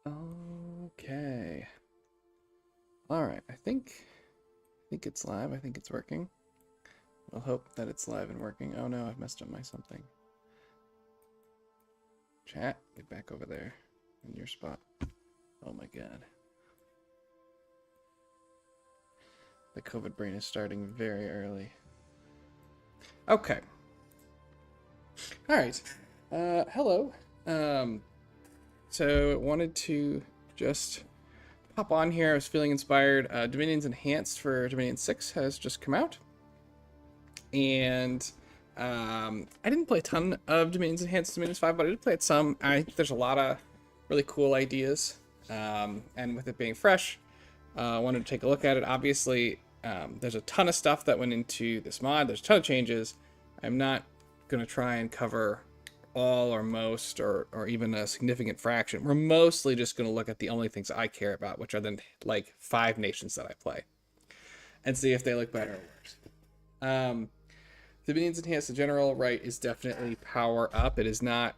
Okay. All right. I think it's live. I think it's working. We'll hope that it's live and working. Oh no, I've messed up my something. Chat, get back over there in your spot. Oh my god. The COVID brain is starting very early. Okay. All right. Hello. So wanted to just pop on here. I was feeling inspired. Dominion's Enhanced for Dominion 6 has just come out. And I didn't play a ton of Dominions Enhanced Dominions 5, but I did play it some. I think there's a lot of really cool ideas. And with it being fresh, I wanted to take a look at it. Obviously, there's a ton of stuff that went into this mod. There's a ton of changes. I'm not going to try and cover all or most or even a significant fraction. We're mostly just going to look at the only things I care about, which are the like 5 nations that I play, and see if they look better or worse. The Dominions Enhanced in general, right, is definitely power up. It is not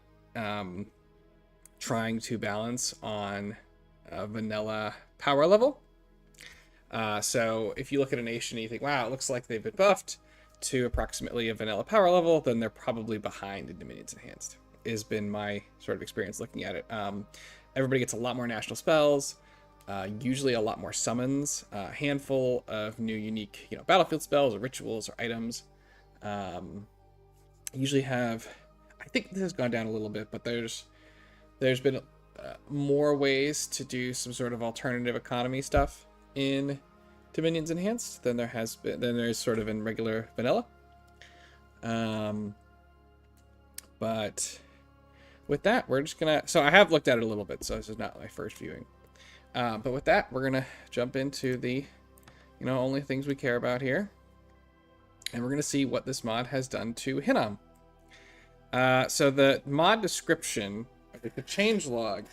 trying to balance on a vanilla power level. So if you look at a nation and you think, wow, it looks like they've been buffed to approximately a vanilla power level, then they're probably behind in Dominions Enhanced, has been my sort of experience looking at it. Everybody gets a lot more national spells, usually a lot more summons, a handful of new unique, battlefield spells or rituals or items. Usually have, I think this has gone down a little bit, but there's been more ways to do some sort of alternative economy stuff in Dominions Enhanced than there's sort of in regular vanilla. But with that, we're just gonna, so I have looked at it a little bit, so this is not my first viewing. But with that, we're gonna jump into the, only things we care about here. And we're gonna see what this mod has done to Hinnom. So the mod description, the change log,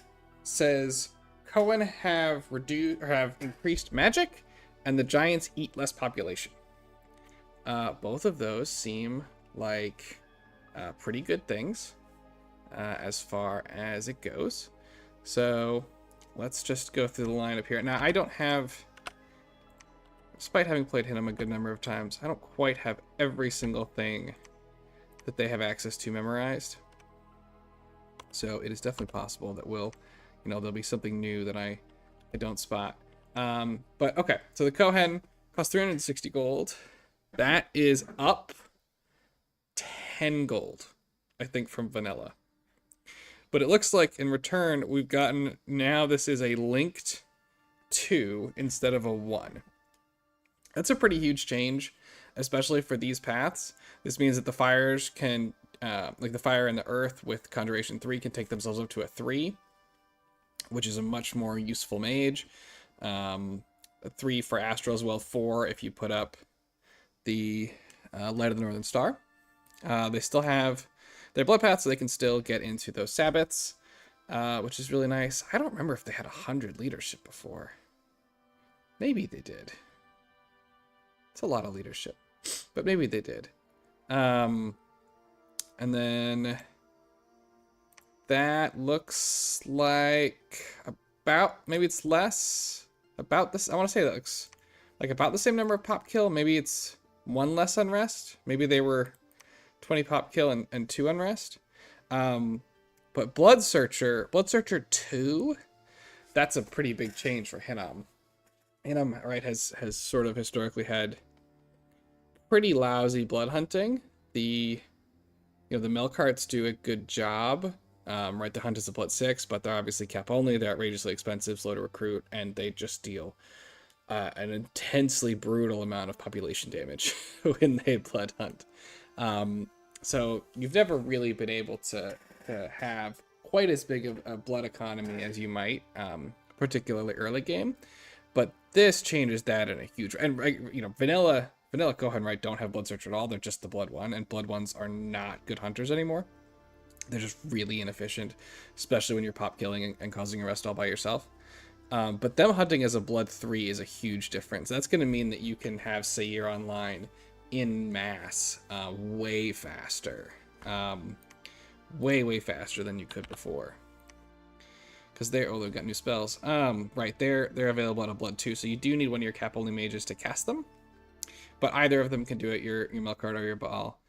says Cohen have increased magic, and the giants eat less population. Both of those seem like pretty good things as far as it goes. So let's just go through the lineup here. Now, I don't have, despite having played Hinnom a good number of times, I don't quite have every single thing that they have access to memorized. So it is definitely possible that there'll be something new that I don't spot. But okay, so the Cohen costs 360 gold. That is up 10 gold, I think, from vanilla. But it looks like in return, we've gotten, now this is a linked 2 instead of a 1. That's a pretty huge change, especially for these paths. This means that the fires can, like the fire and the earth with Conjuration 3 can take themselves up to a 3, which is a much more useful mage. 3 for Astral as well, 4 if you put up the Light of the Northern Star. They still have their blood path, so they can still get into those Sabbats, which is really nice. I don't remember if they had 100 leadership before. Maybe they did. It's a lot of leadership, but maybe they did. And then that looks like maybe it's less, about this. I want to say that looks like about the same number of pop kill. Maybe it's 1 less unrest. Maybe they were 20 pop kill and 2 unrest. But Blood Searcher 2, that's a pretty big change for Hinnom. Hinnom, right, has sort of historically had pretty lousy blood hunting. The Melkarts do a good job. Right, the hunt is a blood 6, but they're obviously cap only. They're outrageously expensive, slow to recruit, and they just deal an intensely brutal amount of population damage when they blood hunt. So you've never really been able to have quite as big of a blood economy as you might, particularly early game. But this changes that in a huge, and vanilla Cohen, right, don't have Blood Search at all. They're just the Blood 1, and Blood 1s are not good hunters anymore. They're just really inefficient, especially when you're pop killing and causing arrest all by yourself. But them hunting as a Blood 3 is a huge difference. That's going to mean that you can have Seir online in mass way faster. Way faster than you could before. because they've got new spells. Right, they're available out of blood too, so you do need one of your cap only mages to cast them. But either of them can do it, your Melkart or your Baal.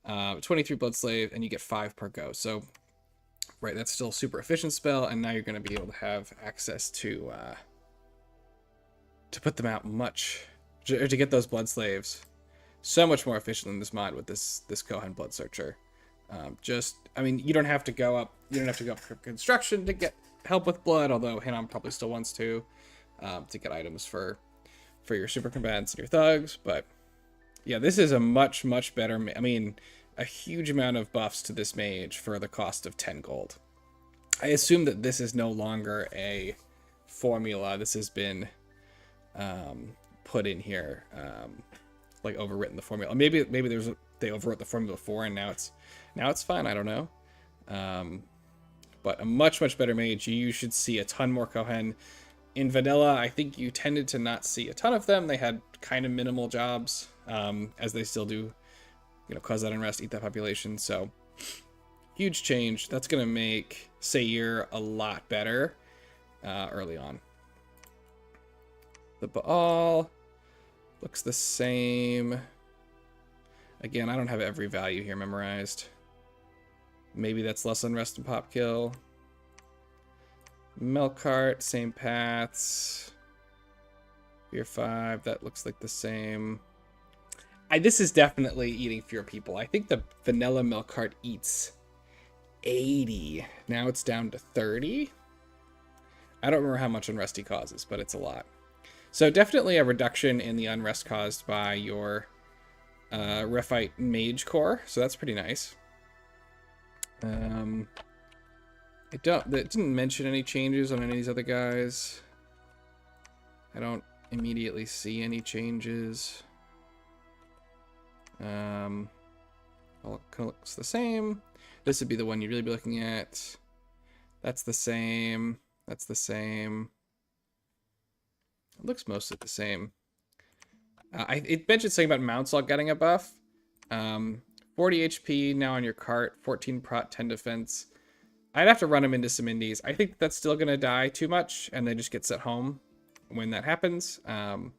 23 blood slave, and you get 5 per go. So, right, that's still a super efficient spell, and now you're going to be able to have access to put them out to get those blood slaves so much more efficient in this mod with this Kohen Blood Searcher. I mean, you don't have to go up for construction to get help with blood, although Hinam probably still wants to get items for your super combatants and your thugs. But yeah, this is a much better. I mean, a huge amount of buffs to this mage for the cost of 10 gold. I assume that this is no longer a formula. This has been put in here, like overwritten the formula. Maybe they overwrote the formula before, and now it's fine. I don't know. But a much better mage. You should see a ton more Kohen. In vanilla, I think you tended to not see a ton of them. They had kind of minimal jobs, as they still do, cause that unrest, eat that population. So huge change. That's gonna make Seir a lot better early on. The Baal looks the same. Again, I don't have every value here memorized. Maybe that's less unrest and pop kill. Melkart, same paths. Fear 5, that looks like the same. This is definitely eating fewer people. I think the vanilla Melkart eats 80. Now it's down to 30. I don't remember how much unrest he causes, but it's a lot. So definitely a reduction in the unrest caused by your Rephite Mage Core. So that's pretty nice. It didn't mention any changes on any of these other guys. I don't immediately see any changes. All kind of looks the same. This would be the one you'd really be looking at. That's the same. That's the same. It looks mostly the same. It mentioned something about Mountsall getting a buff. 40 HP now on your cart, 14 prot, 10 defense. I'd have to run them into some indies. I think that's still going to die too much, and they just get sent home when that happens. And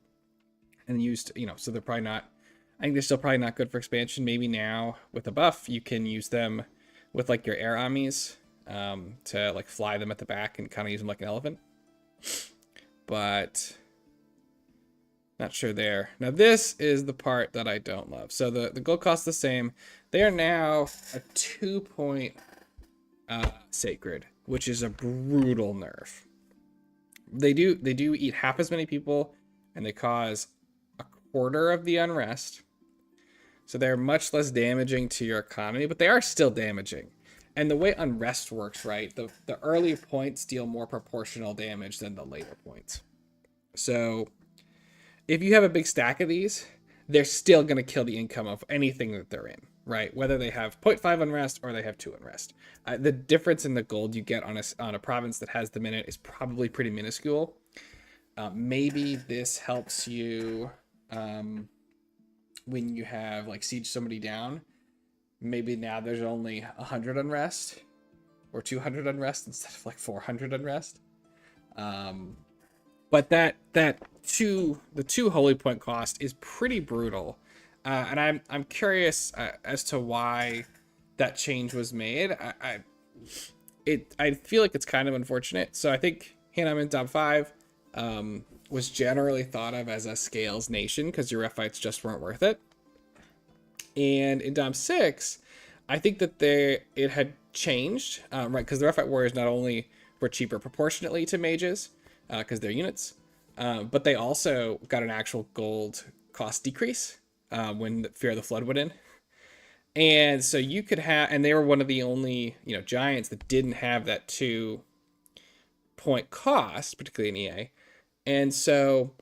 used, so they're probably not... I think they're still probably not good for expansion. Maybe now, with a buff, you can use them with, like, your air armies to, like, fly them at the back and kind of use them like an elephant. But... not sure there. Now this is the part that I don't love. So the gold costs the same. They are now a 2-point sacred, which is a brutal nerf. They do eat half as many people, and they cause a quarter of the unrest. So they're much less damaging to your economy, but they are still damaging. And the way unrest works, right? The early points deal more proportional damage than the later points. So if you have a big stack of these, they're still going to kill the income of anything that they're in, right? Whether they have 0.5 unrest or they have 2 unrest. The difference in the gold you get on a province that has them in it is probably pretty minuscule. Maybe this helps you when you have, like, siege somebody down. Maybe now there's only 100 unrest or 200 unrest instead of, like, 400 unrest. But the 2 holy point cost is pretty brutal, and I'm curious as to why that change was made. I feel like it's kind of unfortunate. So I think Hinam in Dom 5 was generally thought of as a scales nation because your Rephites just weren't worth it. And in Dom 6, I think that it had changed, right? Because the Rephite warriors not only were cheaper proportionately to mages, because they're units, but they also got an actual gold cost decrease when Fear of the Flood went in. And so you could have, and they were one of the only, giants that didn't have that 2-point cost, particularly in EA. And so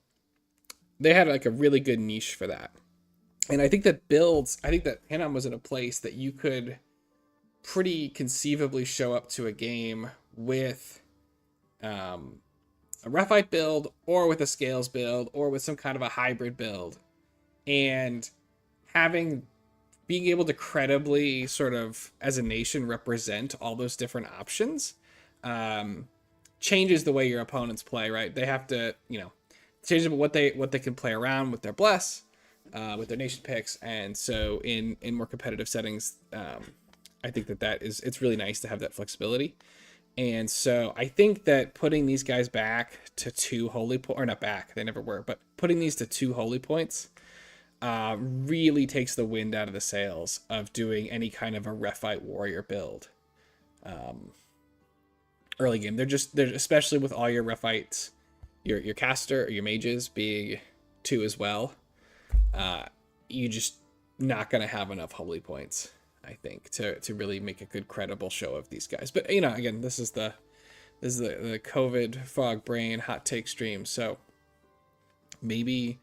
they had, like, a really good niche for that. And I think that Hinam was in a place that you could pretty conceivably show up to a game with a Rephite build, or with a Scales build, or with some kind of a hybrid build, and being able to credibly sort of as a nation represent all those different options changes the way your opponents play, right? They have to, change what they can play around with their bless, with their nation picks, and so in more competitive settings, I think it's really nice to have that flexibility. And so I think that putting these guys back to 2 holy points, or not back, they never were, but putting these to 2 holy points really takes the wind out of the sails of doing any kind of a Rephite warrior build. Early game, they're especially with all your Rephites, your caster or your mages being 2 as well. You just not gonna have enough holy points, I think, to really make a good credible show of these guys. But again, this is the COVID fog brain hot take stream, so maybe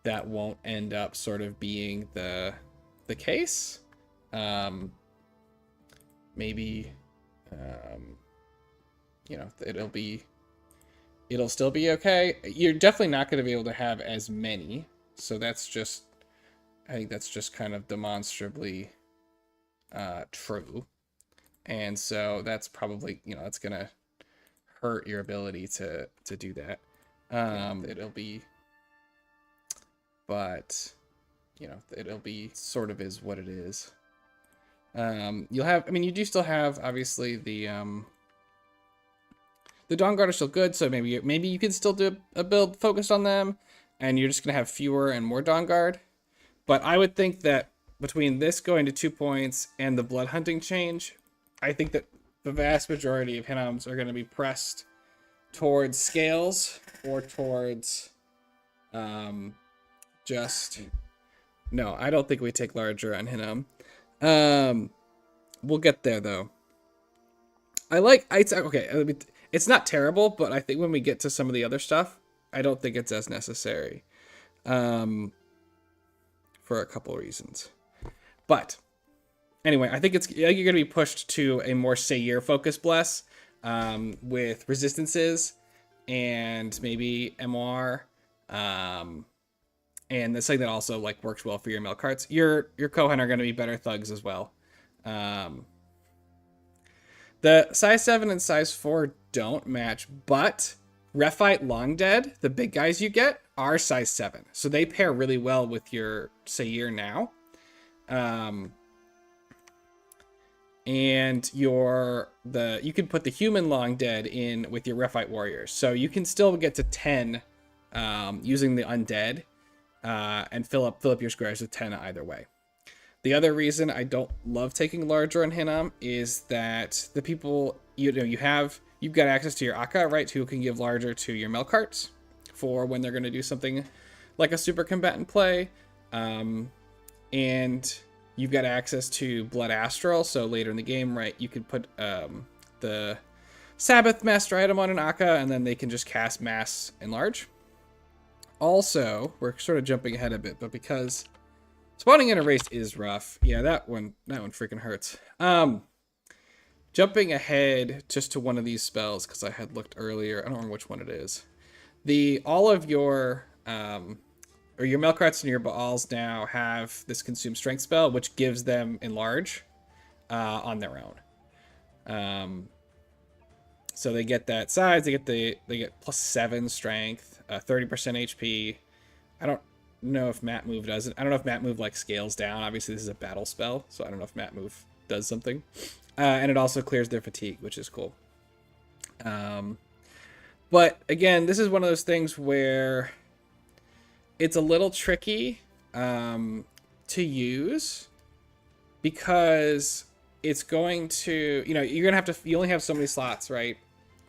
that won't end up sort of being the case. Maybe it'll still be okay. You're definitely not going to be able to have as many, so I think that's just kind of demonstrably true. And so that's probably, that's going to hurt your ability to do that. It'll be sort of is what it is. You'll have, you do still have, obviously, the Dawnguard are still good, so maybe you can still do a build focused on them, and you're just going to have fewer and more Dawnguard. But I would think that between this going to 2 points and the blood hunting change, I think that the vast majority of Hinnoms are going to be pressed towards scales or towards no, I don't think we take larger on Hinnom. We'll get there though. It's not terrible, but I think when we get to some of the other stuff, I don't think it's as necessary. For a couple of reasons. But anyway, I think you're going to be pushed to a more Seir focused bless, with resistances and maybe MR, and that's something that also works well for your milk carts. Your Kohen are going to be better thugs as well. The size 7 and size 4 don't match, but Rephite Long Dead, the big guys you get, are size 7. So they pair really well with your Seir now. And you can put the human Long Dead in with your Rephite warriors. So you can still get to 10 using the undead, and fill up your squares with 10 either way. The other reason I don't love taking larger on Hinnom is that the people you've got access to your Akka, right, who can give larger to your milk carts for when they're going to do something like a super combatant play, and you've got access to Blood Astral, so later in the game, right, you could put the Sabbath Master item on an Akka, and then they can just cast Mass Enlarge. Also, we're sort of jumping ahead a bit, but because spawning in a race is rough, yeah, that one freaking hurts. Jumping ahead just to one of these spells, because I had looked earlier, I don't remember which one it is. All of your or your Melkarts and your Baals now have this Consume Strength spell, which gives them Enlarge on their own. So they get that size, they get +7 strength, 30% HP. I don't know if Mat Move does it. I don't know if Mat Move scales down. Obviously this is a battle spell, so I don't know if Mat Move does something. And it also clears their fatigue, which is cool. But again, this is one of those things where it's a little tricky to use, because it's going to, you're going to have to, you only have so many slots, right,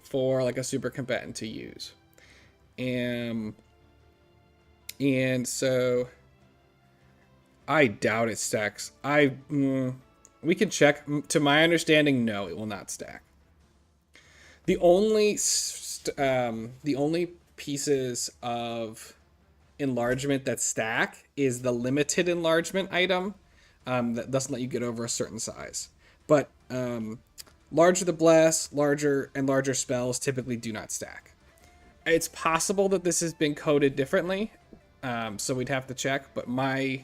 for a super combatant to use. And so I doubt it stacks. We can check. To my understanding, no, it will not stack. The only pieces of enlargement that stack is the limited enlargement item that doesn't let you get over a certain size. But larger the bless, larger spells typically do not stack. It's possible that this has been coded differently, so we'd have to check, but my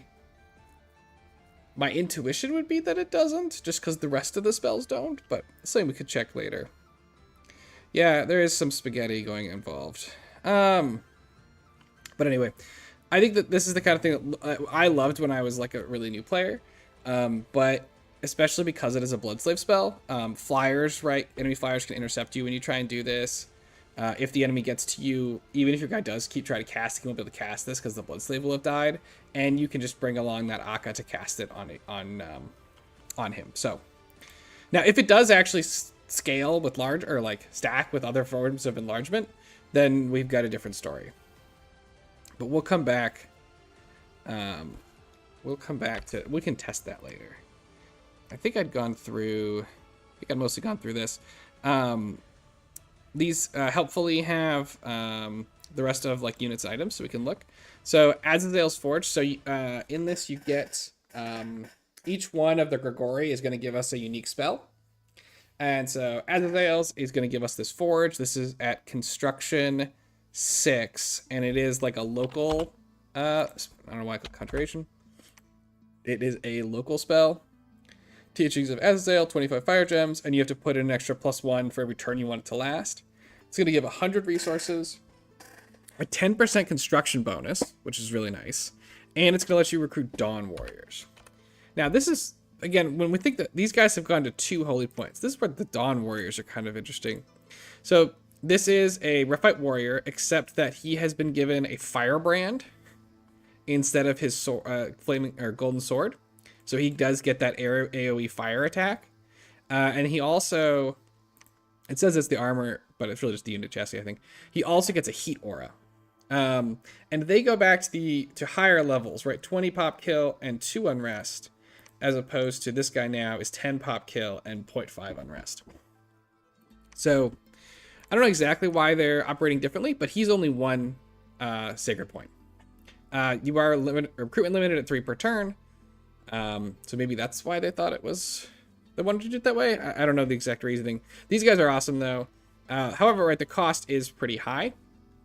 intuition would be that it doesn't, just because the rest of the spells don't, but something we could check later. Yeah, there is some spaghetti going involved. But anyway, I think that this is the kind of thing that I loved when I was like a really new player. But especially because it is a Bloodslave spell, flyers, right? Enemy flyers can intercept you when you try and do this. If the enemy gets to you, even if your guy does keep trying to cast, he won't be able to cast this because the Bloodslave will have died, and you can just bring along that Akka to cast it on him. So now, if it does actually scale with large or like stack with other forms of enlargement, then we've got a different story. But we'll come back. We'll come back to. We can test that later. I think I'd mostly gone through this. These helpfully have the rest of like units items, so we can look. So Azazel's Forge. So in this you get each one of the Grigori is going to give us a unique spell. And so Azazel's is going to give us this forge. This is at construction 6, and it is like a local, I don't know why I call conjuration. It is a local spell. Teachings of Azazel, 25 fire gems, and you have to put in an extra +1 for every turn you want it to last. It's going to give 100 resources, a 10% construction bonus, which is really nice, and it's going to let you recruit Dawn Warriors. Now, this is, again, when we think that these guys have gone to 2 holy points, this is where the Dawn Warriors are kind of interesting. So, this is a Repite Warrior, except that he has been given a Firebrand instead of his flaming or golden sword. So he does get that AoE fire attack. And he also, it says it's the armor, but it's really just the unit chassis, I think. He also gets a heat aura. And they go back to higher levels, right? 20 pop kill and 2 unrest, as opposed to this guy now is 10 pop kill and 0.5 unrest. So I don't know exactly why they're operating differently, but he's only 1 sacred point. You are recruitment limited at 3 per turn. So maybe that's why they thought they wanted to do it that way. I don't know the exact reasoning. These guys are awesome though. However, right, the cost is pretty high.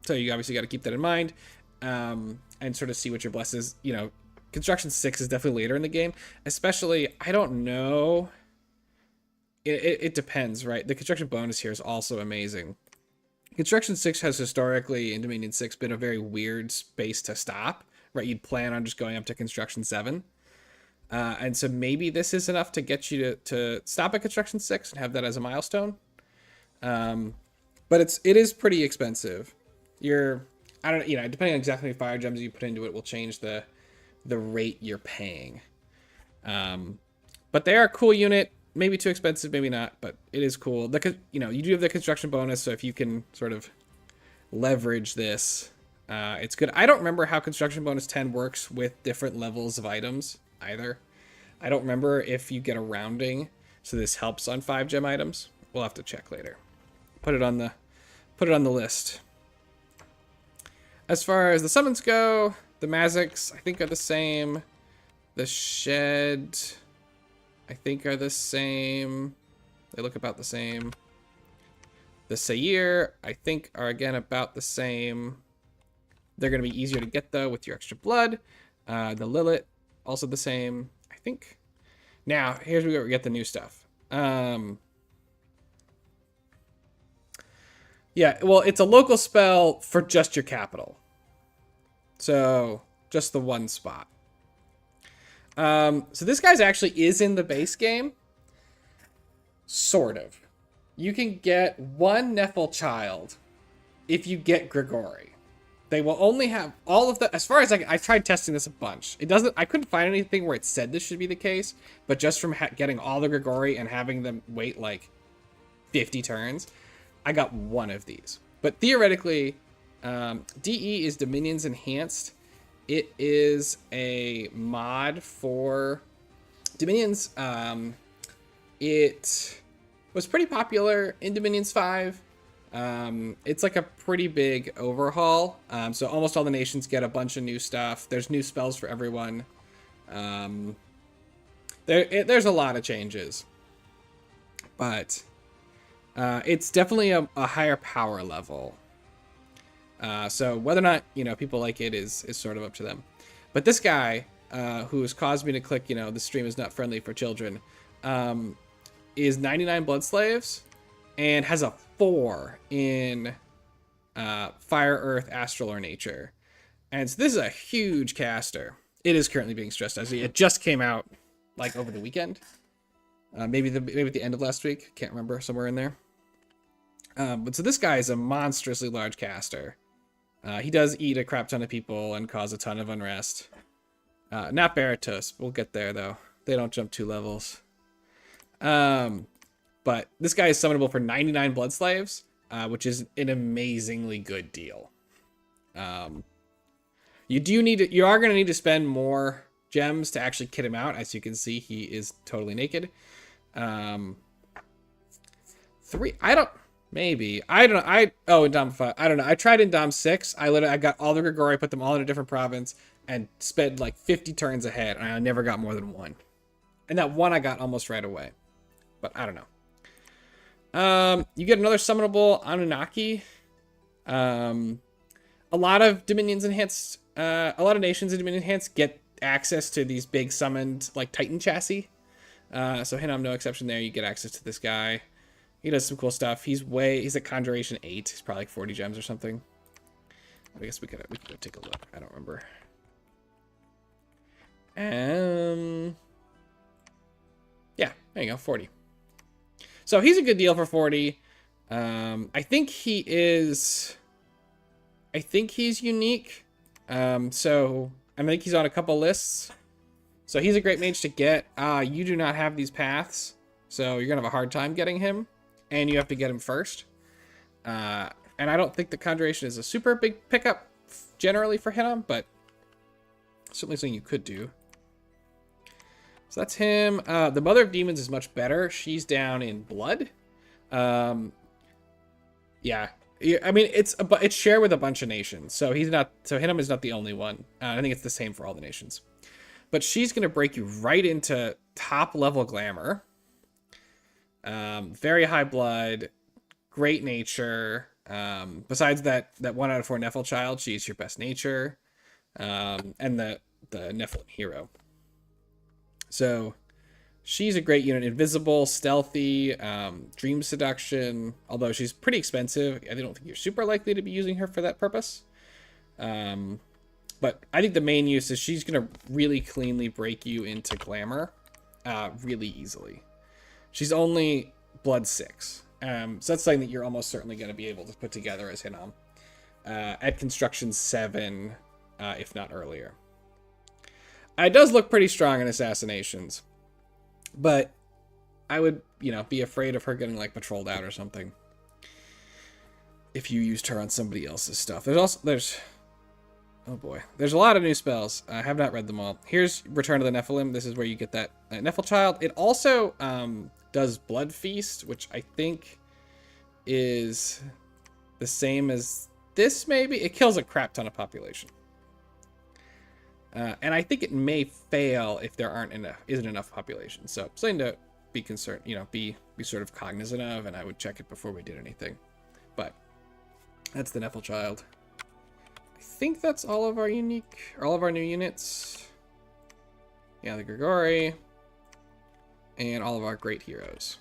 So you obviously got to keep that in mind, and sort of see what your blesses. You know, construction 6 is definitely later in the game, especially, I don't know. It depends, right? The construction bonus here is also amazing. Construction 6 has historically in Dominion 6 been a very weird space to stop, right? You'd plan on just going up to construction 7. And so maybe this is enough to get you to stop at construction 6 and have that as a milestone. But it is pretty expensive. I don't know, you know, depending on exactly how many fire gems you put into it will change the rate you're paying. But they are a cool unit. Maybe too expensive, maybe not, but it is cool. You know, you do have the construction bonus, so if you can sort of leverage this, it's good. I don't remember how construction bonus 10 works with different levels of items either. I don't remember if you get a rounding, so this helps on 5 gem items. We'll have to check later. Put it on the list. As far as the summons go, the Mazics I think are the same. The Shed I think are the same. They look about the same. The Sayer I think are again about the same. They're going to be easier to get though with your extra blood. The Lilith also the same, I think. Now here's where we get the new stuff. Yeah, well, it's a local spell for just your capital. So just the one spot. So this guy's actually is in the base game. Sort of. You can get 1 Nephil child if you get Grigori. They will only have all of the, as far as I tried testing this a bunch. I couldn't find anything where it said this should be the case, but just from getting all the Grigori and having them wait like 50 turns, I got 1 of these. But theoretically, DE is Dominions Enhanced. It is a mod for Dominions. It was pretty popular in Dominions 5. It's like a pretty big overhaul. So almost all the nations get a bunch of new stuff. There's new spells for everyone. There's a lot of changes. But it's definitely a higher power level. So whether or not, you know, people like it is sort of up to them. But this guy, who has caused me to click, you know, the stream is not friendly for children, is 99 blood slaves and has a 4 in Fire, Earth, Astral, or Nature. And so this is a huge caster. It is currently being stressed as it just came out like over the weekend. Maybe at the end of last week. Can't remember, somewhere in there. But so this guy is a monstrously large caster. He does eat a crap ton of people and cause a ton of unrest. Not Baratos. We'll get there, though. They don't jump 2 levels. But this guy is summonable for 99 Blood Slaves, which is an amazingly good deal. You are going to need to spend more gems to actually kit him out. As you can see, he is totally naked. 3, maybe. I don't know. In Dom 5. I don't know. I tried in Dom 6. I got all the Grigori, put them all in a different province, and spent like 50 turns ahead, and I never got more than 1. And that 1 I got almost right away. But I don't know. You get another summonable Anunnaki. A lot of Dominions Enhanced, a lot of nations in Dominion Enhanced get access to these big summoned, like, Titan chassis. So Hinnom, no exception there. You get access to this guy. He does some cool stuff. He's at Conjuration 8. He's probably like 40 gems or something. I guess we could go take a look. I don't remember. Yeah, there you go, 40. So he's a good deal for 40. I think he's unique. So I think he's on a couple lists. So he's a great mage to get. You do not have these paths, so you're gonna have a hard time getting him, and you have to get him first. And I don't think the Conjuration is a super big pickup generally for Hinnom, but certainly something you could do. So that's him. The Mother of Demons is much better. She's down in blood. Yeah. I mean, it's shared with a bunch of nations. So Hinnom is not the only one. I think it's the same for all the nations. But she's going to break you right into top level glamour. Very high blood, great nature. Besides that 1 out of 4 Nephil child, she's your best nature. And the Nephilim hero. So she's a great unit. Invisible, stealthy, dream seduction. Although she's pretty expensive, I don't think you're super likely to be using her for that purpose. But I think the main use is she's going to really cleanly break you into glamour really easily. She's only blood 6. So that's something that you're almost certainly going to be able to put together as Hinnom. At construction 7, if not earlier. It does look pretty strong in assassinations, but I would, be afraid of her getting like patrolled out or something if you used her on somebody else's stuff. There's oh boy, there's a lot of new spells. I have not read them all. Here's Return of the Nephilim. This is where you get that Nephil child. It also does Blood Feast, which I think is the same as this. Maybe it kills a crap ton of population. And I think it may fail if there isn't enough population. So something to be concerned, be sort of cognizant of, and I would check it before we did anything. But that's the Nephil child. I think that's all of our new units. Yeah, the Grigori, and all of our great heroes.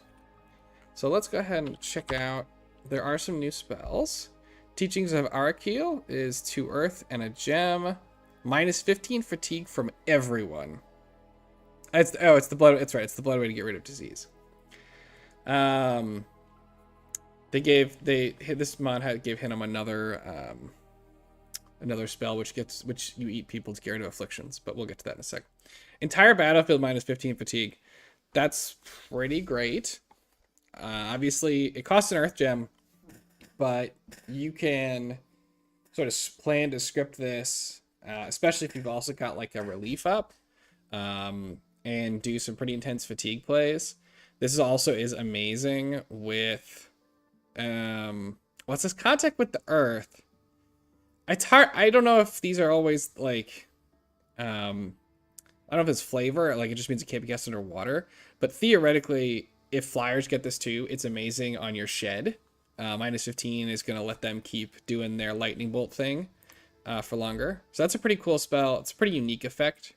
So let's go ahead and check out. There are some new spells. Teachings of Arakil is 2 earth and a gem. Minus 15 fatigue from everyone. It's the blood. It's right. It's the blood way to get rid of disease. This mod gave Hinnom another spell which you eat people to get rid of afflictions, but we'll get to that in a sec. Entire battlefield minus 15 fatigue. That's pretty great. Obviously it costs an earth gem, but you can sort of plan to script this. Especially if you've also got like a relief up and do some pretty intense fatigue plays. This is amazing with what's this contact with the earth. It's hard. I don't know if these are always like I don't know if it's flavor, like it just means it can't be cast underwater. But theoretically, if flyers get this too, it's amazing on your shed. Minus 15 is gonna let them keep doing their lightning bolt thing. For longer. So that's a pretty cool spell. It's a pretty unique effect.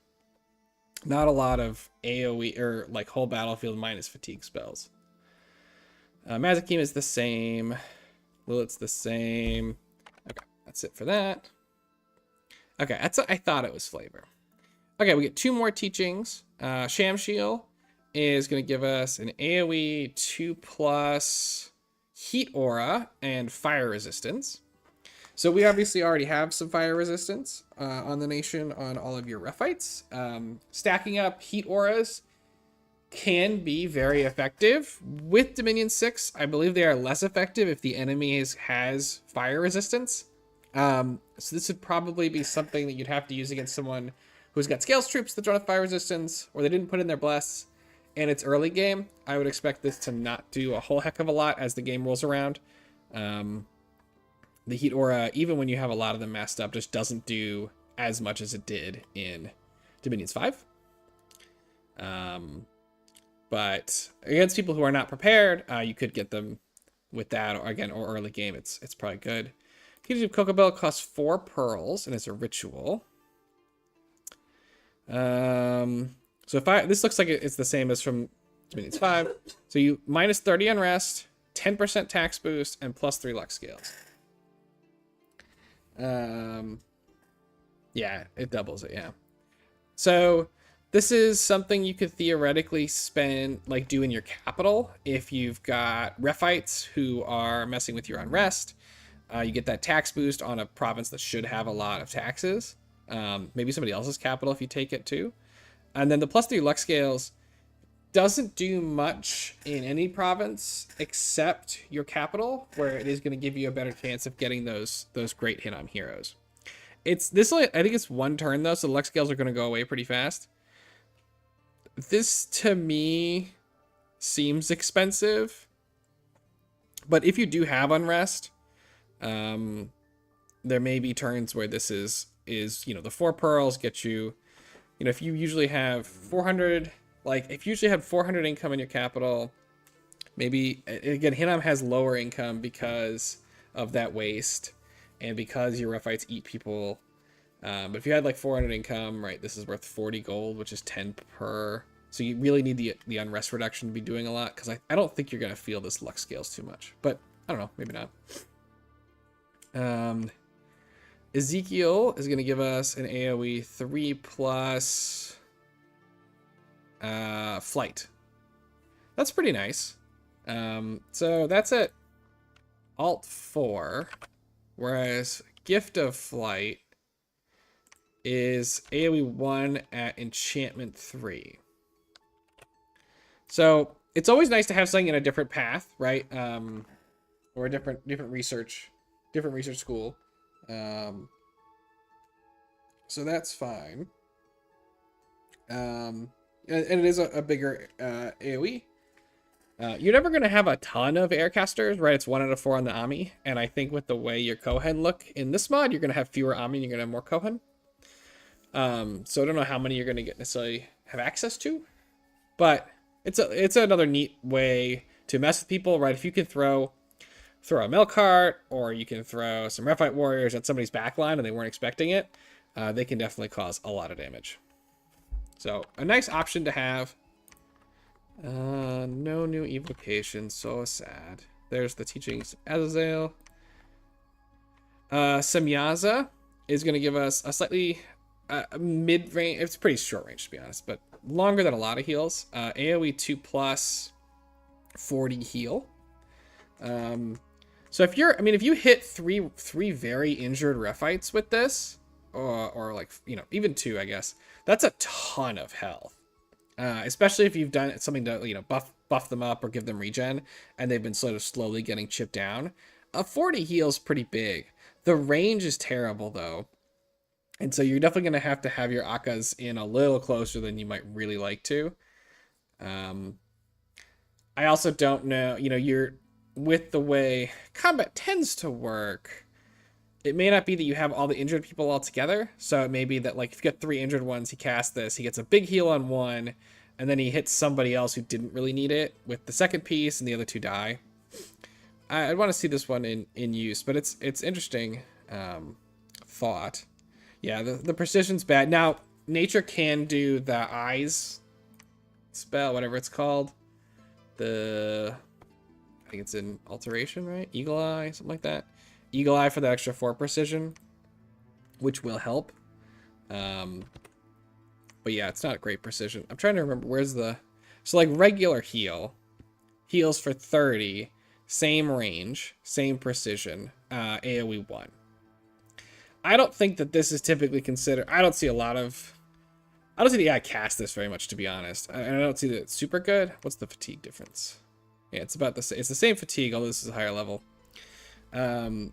Not a lot of AoE or like whole battlefield minus fatigue spells. Mazikeen is the same. Lilith's the same. Okay, that's it for that. Okay, that's what I thought it was flavor. Okay, we get 2 more teachings. Shamshiel is going to give us an AoE 2+ heat aura and fire resistance. So we obviously already have some fire resistance on the nation on all of your rough fights. Stacking up heat auras can be very effective. With Dominion 6, I believe they are less effective if the enemy has fire resistance. So this would probably be something that you'd have to use against someone who's got Scales troops that don't have fire resistance, or they didn't put in their bless, and it's early game. I would expect this to not do a whole heck of a lot as the game rolls around. The heat aura, even when you have a lot of them masked up, just doesn't do as much as it did in Dominions 5. But against people who are not prepared, you could get them with that, or again, or early game. It's probably good. Gives you Kokobell, costs 4 pearls, and it's a ritual. So this looks like it's the same as from Dominions 5. So you minus 30 unrest, 10% tax boost, and plus 3 luck scales. Yeah, it doubles it, yeah. So this is something you could theoretically spend, like, do in your capital if you've got Rephites who are messing with your unrest. You get that tax boost on a province that should have a lot of taxes. Maybe somebody else's capital if you take it too. And then the plus 3 luck scales doesn't do much in any province except your capital, where it is going to give you a better chance of getting those great hit on heroes. I think it's 1 turn though, so the luck scales are going to go away pretty fast. This to me seems expensive, but if you do have unrest, there may be turns where this is the 4 pearls get you, if you usually have 400, like if you usually have 400 income in your capital, maybe again Hinnom has lower income because of that waste and because your rough fights eat people. But if you had like 400 income, right, this is worth 40 gold, which is 10 per. So you really need the unrest reduction to be doing a lot, because I don't think you're gonna feel this luck scales too much. But I don't know, maybe not. Ezekiel is going to give us an AoE 3+ flight. That's pretty nice. So that's at Alt 4, whereas Gift of Flight is AoE 1 at Enchantment 3. So it's always nice to have something in a different path, right? Or a different research school. So that's fine. And it is a bigger AoE. You're never going to have a ton of aircasters, right? It's 1 out of 4 on the Ami. And I think with the way your Kohen look in this mod, you're going to have fewer Ami and you're going to have more Kohen. So I don't know how many you're going to necessarily have access to. But it's another neat way to mess with people, right? If you can throw a milk cart, or you can throw some Rephite warriors at somebody's backline and they weren't expecting it, they can definitely cause a lot of damage. So a nice option to have. No new evocation, so sad. There's the teachings Azazel. Semyaza is going to give us a slightly mid-range. It's pretty short range, to be honest, but longer than a lot of heals. AoE 2+ 40 heal. So if you hit three very injured Rephites with this, or like, even 2, I guess, that's a ton of health. Especially if you've done something to, buff them up or give them regen, and they've been sort of slowly getting chipped down. A 40 heal's pretty big. The range is terrible though. And so you're definitely going to have your Akkas in a little closer than you might really like to. I also don't know, you're with the way combat tends to work, it may not be that you have all the injured people all together. So it may be that, like, if you get 3 injured ones, he casts this, he gets a big heal on one, and then he hits somebody else who didn't really need it with the second piece, and the other 2 die. I want to see this one in use, but it's interesting thought. Yeah, the precision's bad. Now, nature can do the eyes spell, whatever it's called. I think it's in Alteration, right? Eagle Eye, something like that. Eagle Eye for the extra 4 precision, which will help. But yeah, it's not great precision. I'm trying to remember where's the... So like regular heal heals for 30, same range, same precision, AoE 1. I don't think that this is typically considered... I don't see the AI cast this very much, to be honest. I don't see that it's super good. What's the fatigue difference? Yeah, it's about the same. It's the same fatigue, although this is a higher level. The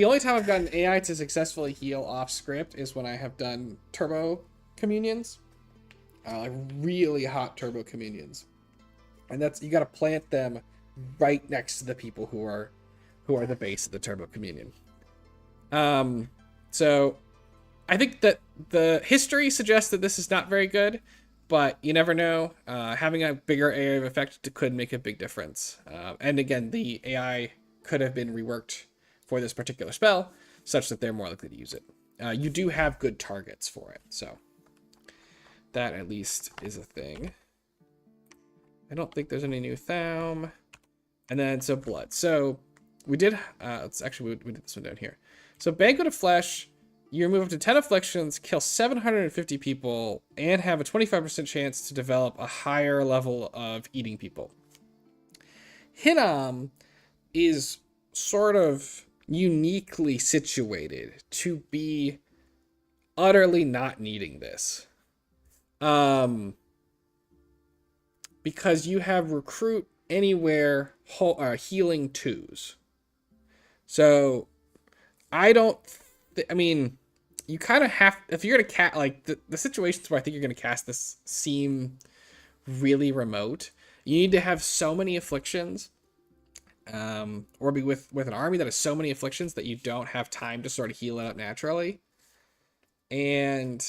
only time I've gotten AI to successfully heal off script is when I have done turbo communions, like really hot turbo communions, and that's, you got to plant them right next to the people who are the base of the turbo communion. So I think that the history suggests that this is not very good, but you never know. Having a bigger area of effect could make a big difference. And again, the AI could have been reworked for this particular spell, such that they're more likely to use it. You do have good targets for it, so that at least is a thing. I don't think there's any new Thaum. And then, so blood. So we did, let's actually, we did this one down here. So Banquet of Flesh, you remove up to 10 afflictions, kill 750 people, and have a 25% chance to develop a higher level of eating people. Hinnom is sort of uniquely situated to be utterly not needing this. Because you have recruit anywhere healing 2s. So I don't, I mean, you kind of have, if you're going to cast, like the situations where I think you're going to cast this seem really remote. You need to have so many afflictions, or be with an army that has so many afflictions that you don't have time to sort of heal it up naturally. And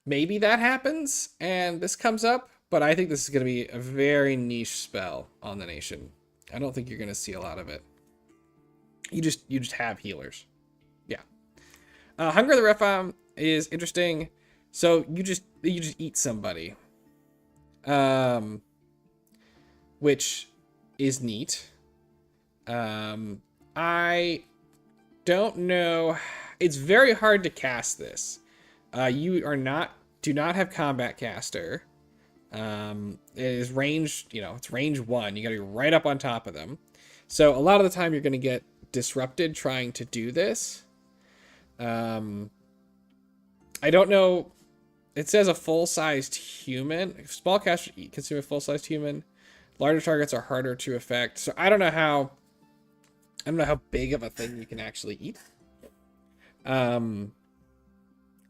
maybe that happens and this comes up, but I think this is going to be a very niche spell on the nation. I don't think you're going to see a lot of it. You just have healers. Yeah. Hunger of the Rephaim is interesting. So you just eat somebody. Which is neat. I don't know. It's very hard to cast this. You do not have combat caster. It is ranged, it's range 1. You gotta be right up on top of them. So a lot of the time you're gonna get disrupted trying to do this. I don't know. It says a full-sized human. Small caster consume a full-sized human. Larger targets are harder to affect. So I don't know how big of a thing you can actually eat.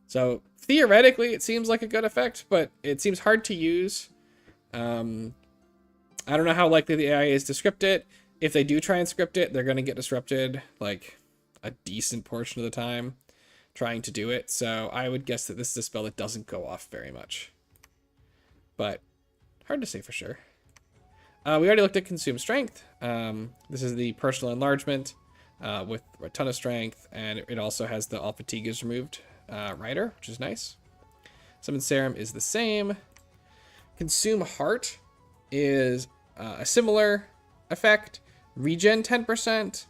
So theoretically it seems like a good effect, but it seems hard to use. I don't know how likely the AI is to script it. If they do try and script it, they're going to get disrupted like a decent portion of the time trying to do it. So I would guess that this is a spell that doesn't go off very much, but hard to say for sure. We already looked at Consume Strength. This is the personal enlargement with a ton of strength, and it also has the all fatigue is removed rider, which is nice. Summon Serum is the same. Consume Heart is a similar effect. Regen 10%.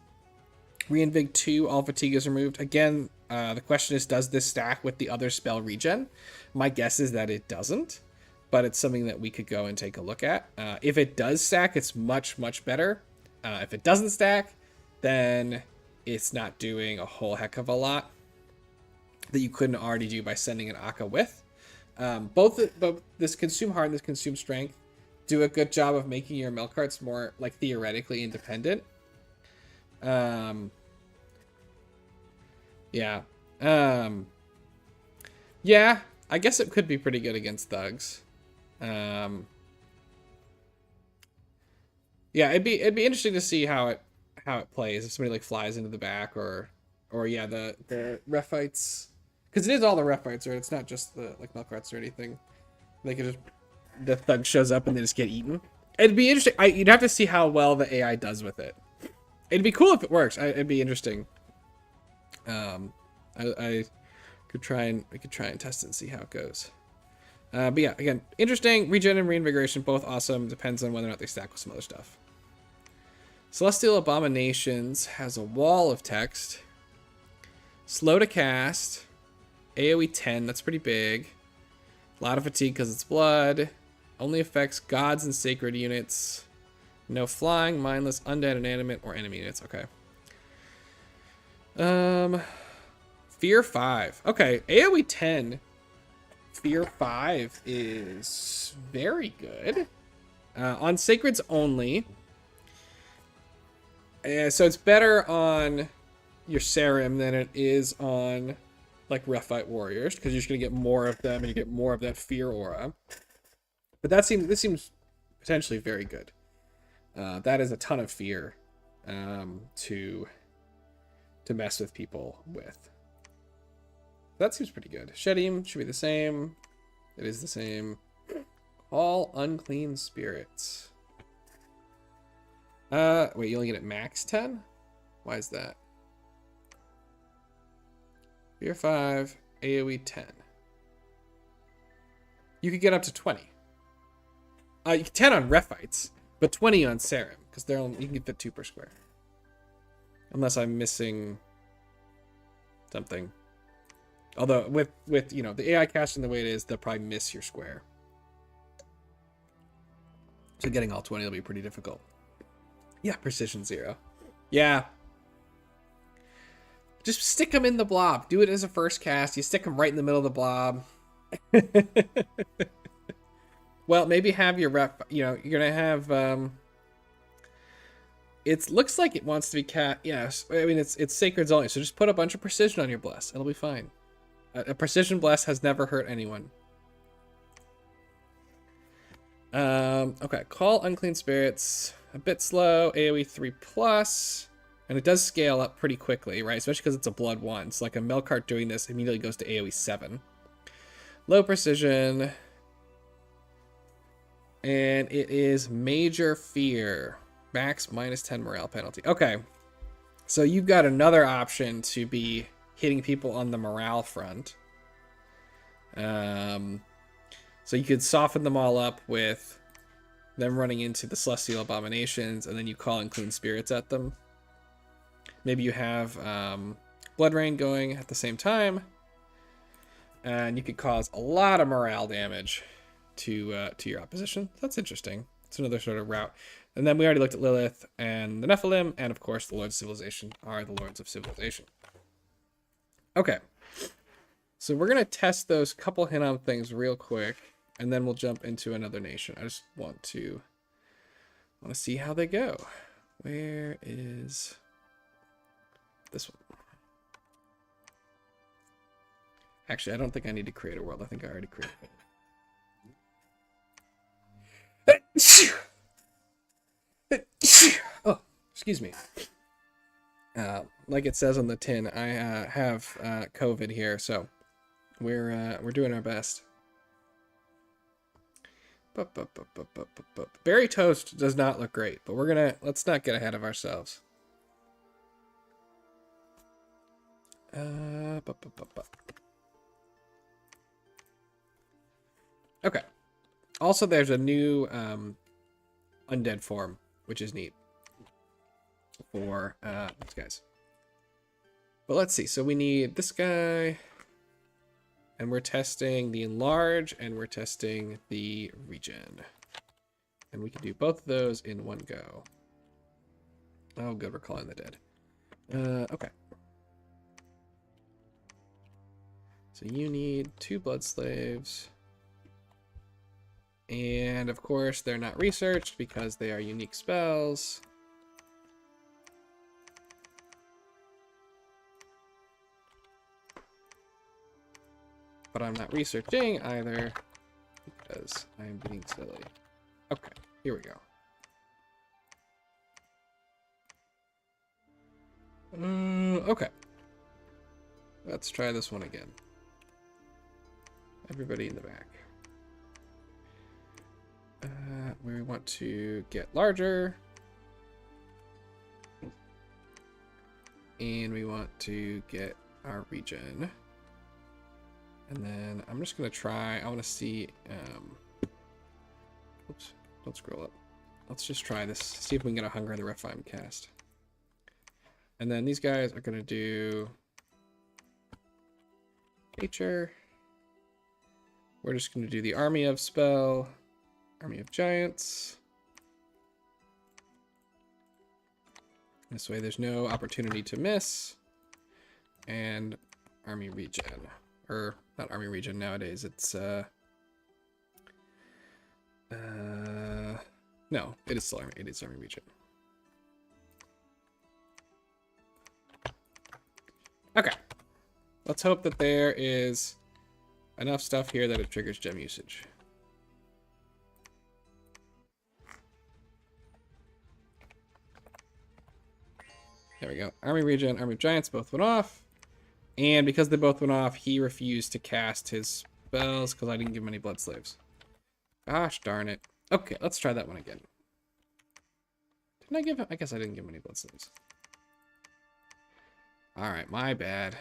Reinvig 2, all fatigue is removed. Again, the question is, does this stack with the other spell Regen? My guess is that it doesn't, but it's something that we could go and take a look at. If it does stack, it's much, much better. If it doesn't stack, then it's not doing a whole heck of a lot that you couldn't already do by sending an Akka with. Both this Consume Heart and this Consume Strength do a good job of making your milk carts more like theoretically independent. Yeah. Yeah, I guess it could be pretty good against thugs. Yeah, it'd be interesting to see how it plays if somebody like flies into the back or yeah, the Rephites, because it is all the Rephites, right? It's not just the like milk carts or anything. They could just, the thug shows up and they just get eaten. It'd be interesting. You'd have to see how well the AI does with it. It'd be cool if it works. It'd be interesting. I could try and test it and see how it goes. But yeah, again, interesting. Regen and reinvigoration, both awesome. Depends on whether or not they stack with some other stuff. Celestial Abominations has a wall of text. Slow to cast. AoE 10, that's pretty big. A lot of fatigue because it's blood. Only affects gods and sacred units. No flying, mindless, undead, inanimate, or enemy units. Okay. Fear 5. Okay, AoE 10. Fear 5 is very good. On sacreds only. So it's better on your Serum than it is on like Rough Fight Warriors, because you're just gonna get more of them and you get more of that fear aura. But this seems potentially very good. That is a ton of fear to mess with people with. That seems pretty good. Shedim should be the same. It is the same. All unclean spirits. Wait, you only get it max 10? Why is that? Fear 5, AoE 10. You could get up to 20. 10 on ref fights, but 20 on Serum, because you can fit 2 per square. Unless I'm missing something. Although with you know the AI casting the way it is, they'll probably miss your square. So getting all 20 will be pretty difficult. Yeah, precision 0. Yeah. Just stick them in the blob. Do it as a first cast. You stick them right in the middle of the blob. Well, maybe have your rep. You know, you're gonna have. It looks like it wants to be cat. Yes, I mean it's sacreds only. So just put a bunch of precision on your bless. It'll be fine. A precision bless has never hurt anyone. Okay, call unclean spirits. A bit slow. AoE 3+. And it does scale up pretty quickly, right? Especially because it's a blood 1. So like a Melkart doing this immediately goes to AoE 7. Low precision. And it is Major Fear. Max -10 morale penalty. Okay. So you've got another option to be hitting people on the morale front. So you could soften them all up with them running into the Celestial Abominations, and then you call unclean spirits at them. Maybe you have Blood Rain going at the same time, and you could cause a lot of morale damage to your opposition. That's interesting. It's another sort of route. And then we already looked at Lilith and the Nephilim, and of course the Lords of Civilization are the Lords of Civilization. Okay. So we're going to test those couple hint-on things real quick, and then we'll jump into another nation. I just want to see how they go. Where is this one? Actually, I don't think I need to create a world. I think I already created it. Oh, excuse me. Like it says on the tin, I have COVID here, so we're doing our best. Berry toast does not look great, but let's not get ahead of ourselves. Okay. Also, there's a new undead form, which is neat for these guys. But let's see. So we need this guy, and we're testing the enlarge, and we're testing the regen, and we can do both of those in one go. Oh, good. We're calling the dead. Okay. So you need 2 blood slaves. And of course, they're not researched because they are unique spells. But I'm not researching either because I'm being silly. Okay, here we go. Okay. Let's try this one again. Everybody in the back. We want to get larger. And we want to get our regen. And then I'm just going to try, I want to see, oops, don't scroll up. Let's just try this, see if we can get a Hunger of the Rephaim cast. And then these guys are going to do nature. We're just going to do the Army of spell, Army of Giants. This way there's no opportunity to miss. And Army Regen. Or, not Army Regen nowadays, it's, no, it is still Army, it is Army Regen. Okay. Let's hope that there is enough stuff here that it triggers gem usage. There we go. Army Regen, Army of Giants both went off. And because they both went off, he refused to cast his spells because I didn't give him any Blood Slaves. Gosh darn it. Okay, let's try that one again. Didn't I give him? I guess I didn't give him any Blood Slaves. Alright, my bad.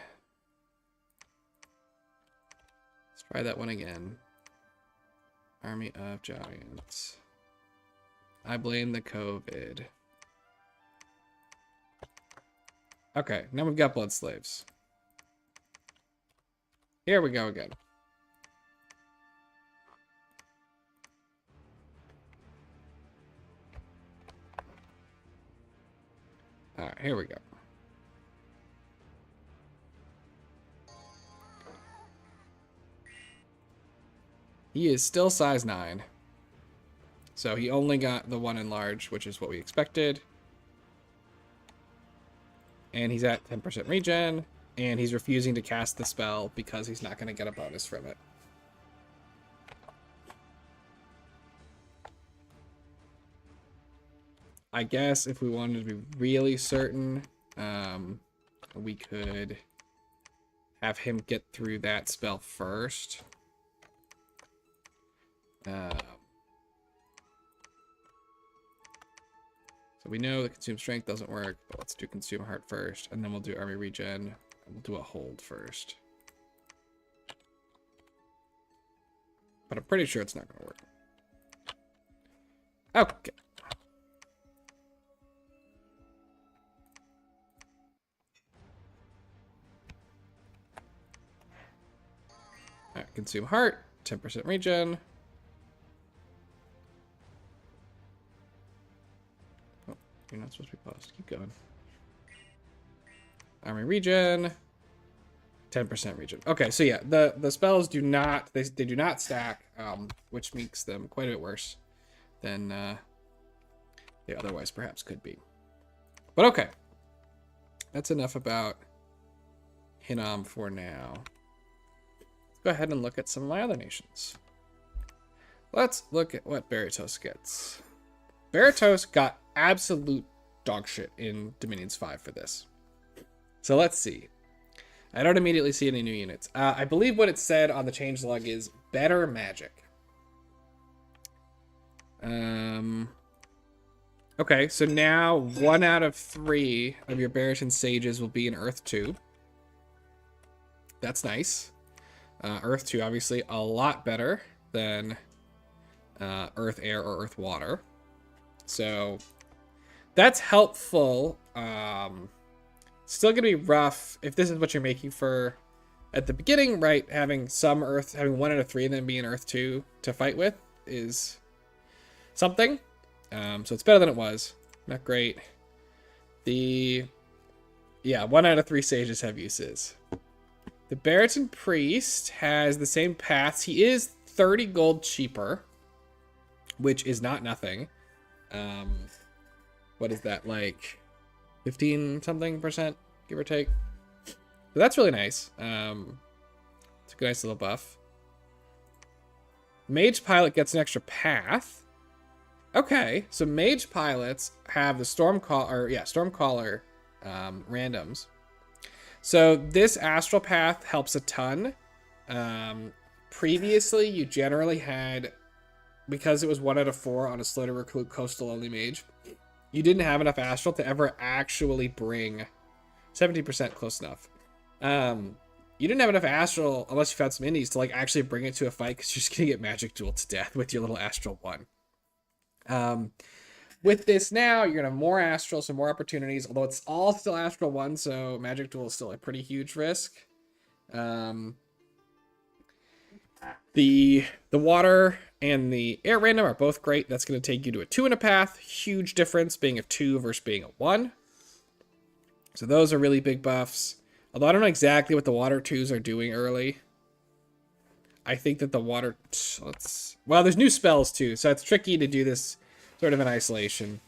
Let's try that one again. Army of Giants. I blame the COVID. Okay, now we've got Blood Slaves. Here we go again. Alright, here we go. He is still size 9. So he only got the 1 enlarge, which is what we expected. And he's at 10% regen. And he's refusing to cast the spell because he's not going to get a bonus from it. I guess if we wanted to be really certain, we could have him get through that spell first. So we know that Consume Strength doesn't work, but let's do Consume Heart first, and then we'll do Army Regen. We'll do a hold first. But I'm pretty sure it's not going to work. Okay. Alright, Consume Heart, 10% regen. Oh, you're not supposed to be paused. Keep going. Army Regen, 10% regen. Okay, so yeah, the spells do not they do not stack, which makes them quite a bit worse than they otherwise perhaps could be. But okay, that's enough about Hinnom for now. Let's go ahead and look at some of my other nations. Let's look at what Baratos gets. Baratos got absolute dog shit in Dominions 5 for this. So let's see. I don't immediately see any new units. I believe what it said on the changelog is better magic. Okay, so now 1 out of 3 of your Baraton Sages will be in Earth 2. That's nice. Earth 2, obviously, a lot better than Earth Air or Earth Water. So that's helpful. Still gonna be rough if this is what you're making for at the beginning, right? Having some Earth, having 1 out of 3 and then being Earth 2 to fight with is something. So it's better than it was. Not great. Yeah, 1 out of 3 sages have uses. The Baraton Priest has the same paths. He is 30 gold cheaper, which is not nothing. What is that, like 15 something %, give or take? So that's really nice. It's a nice little buff. Mage Pilot gets an extra path. Okay, so Mage Pilots have the Stormcaller randoms. So this Astral Path helps a ton. Previously, you generally had, because it was 1 out of 4 on a slow to recruit coastal only mage, you didn't have enough Astral to ever actually bring 70% close enough. you didn't have enough astral, unless you found some indies, to like actually bring it to a fight, because you're just gonna get magic duel to death with your little astral one. With this now, you're gonna have more astral, so more opportunities. Although it's all still astral one, so magic duel is still a pretty huge risk. The water and the air random are both great. That's going to take you to a 2 in a path. Huge difference being a 2 versus being a 1. So those are really big buffs. Although I don't know exactly what the water 2s are doing early. I think that the water... Well, there's new spells too, so it's tricky to do this sort of in isolation.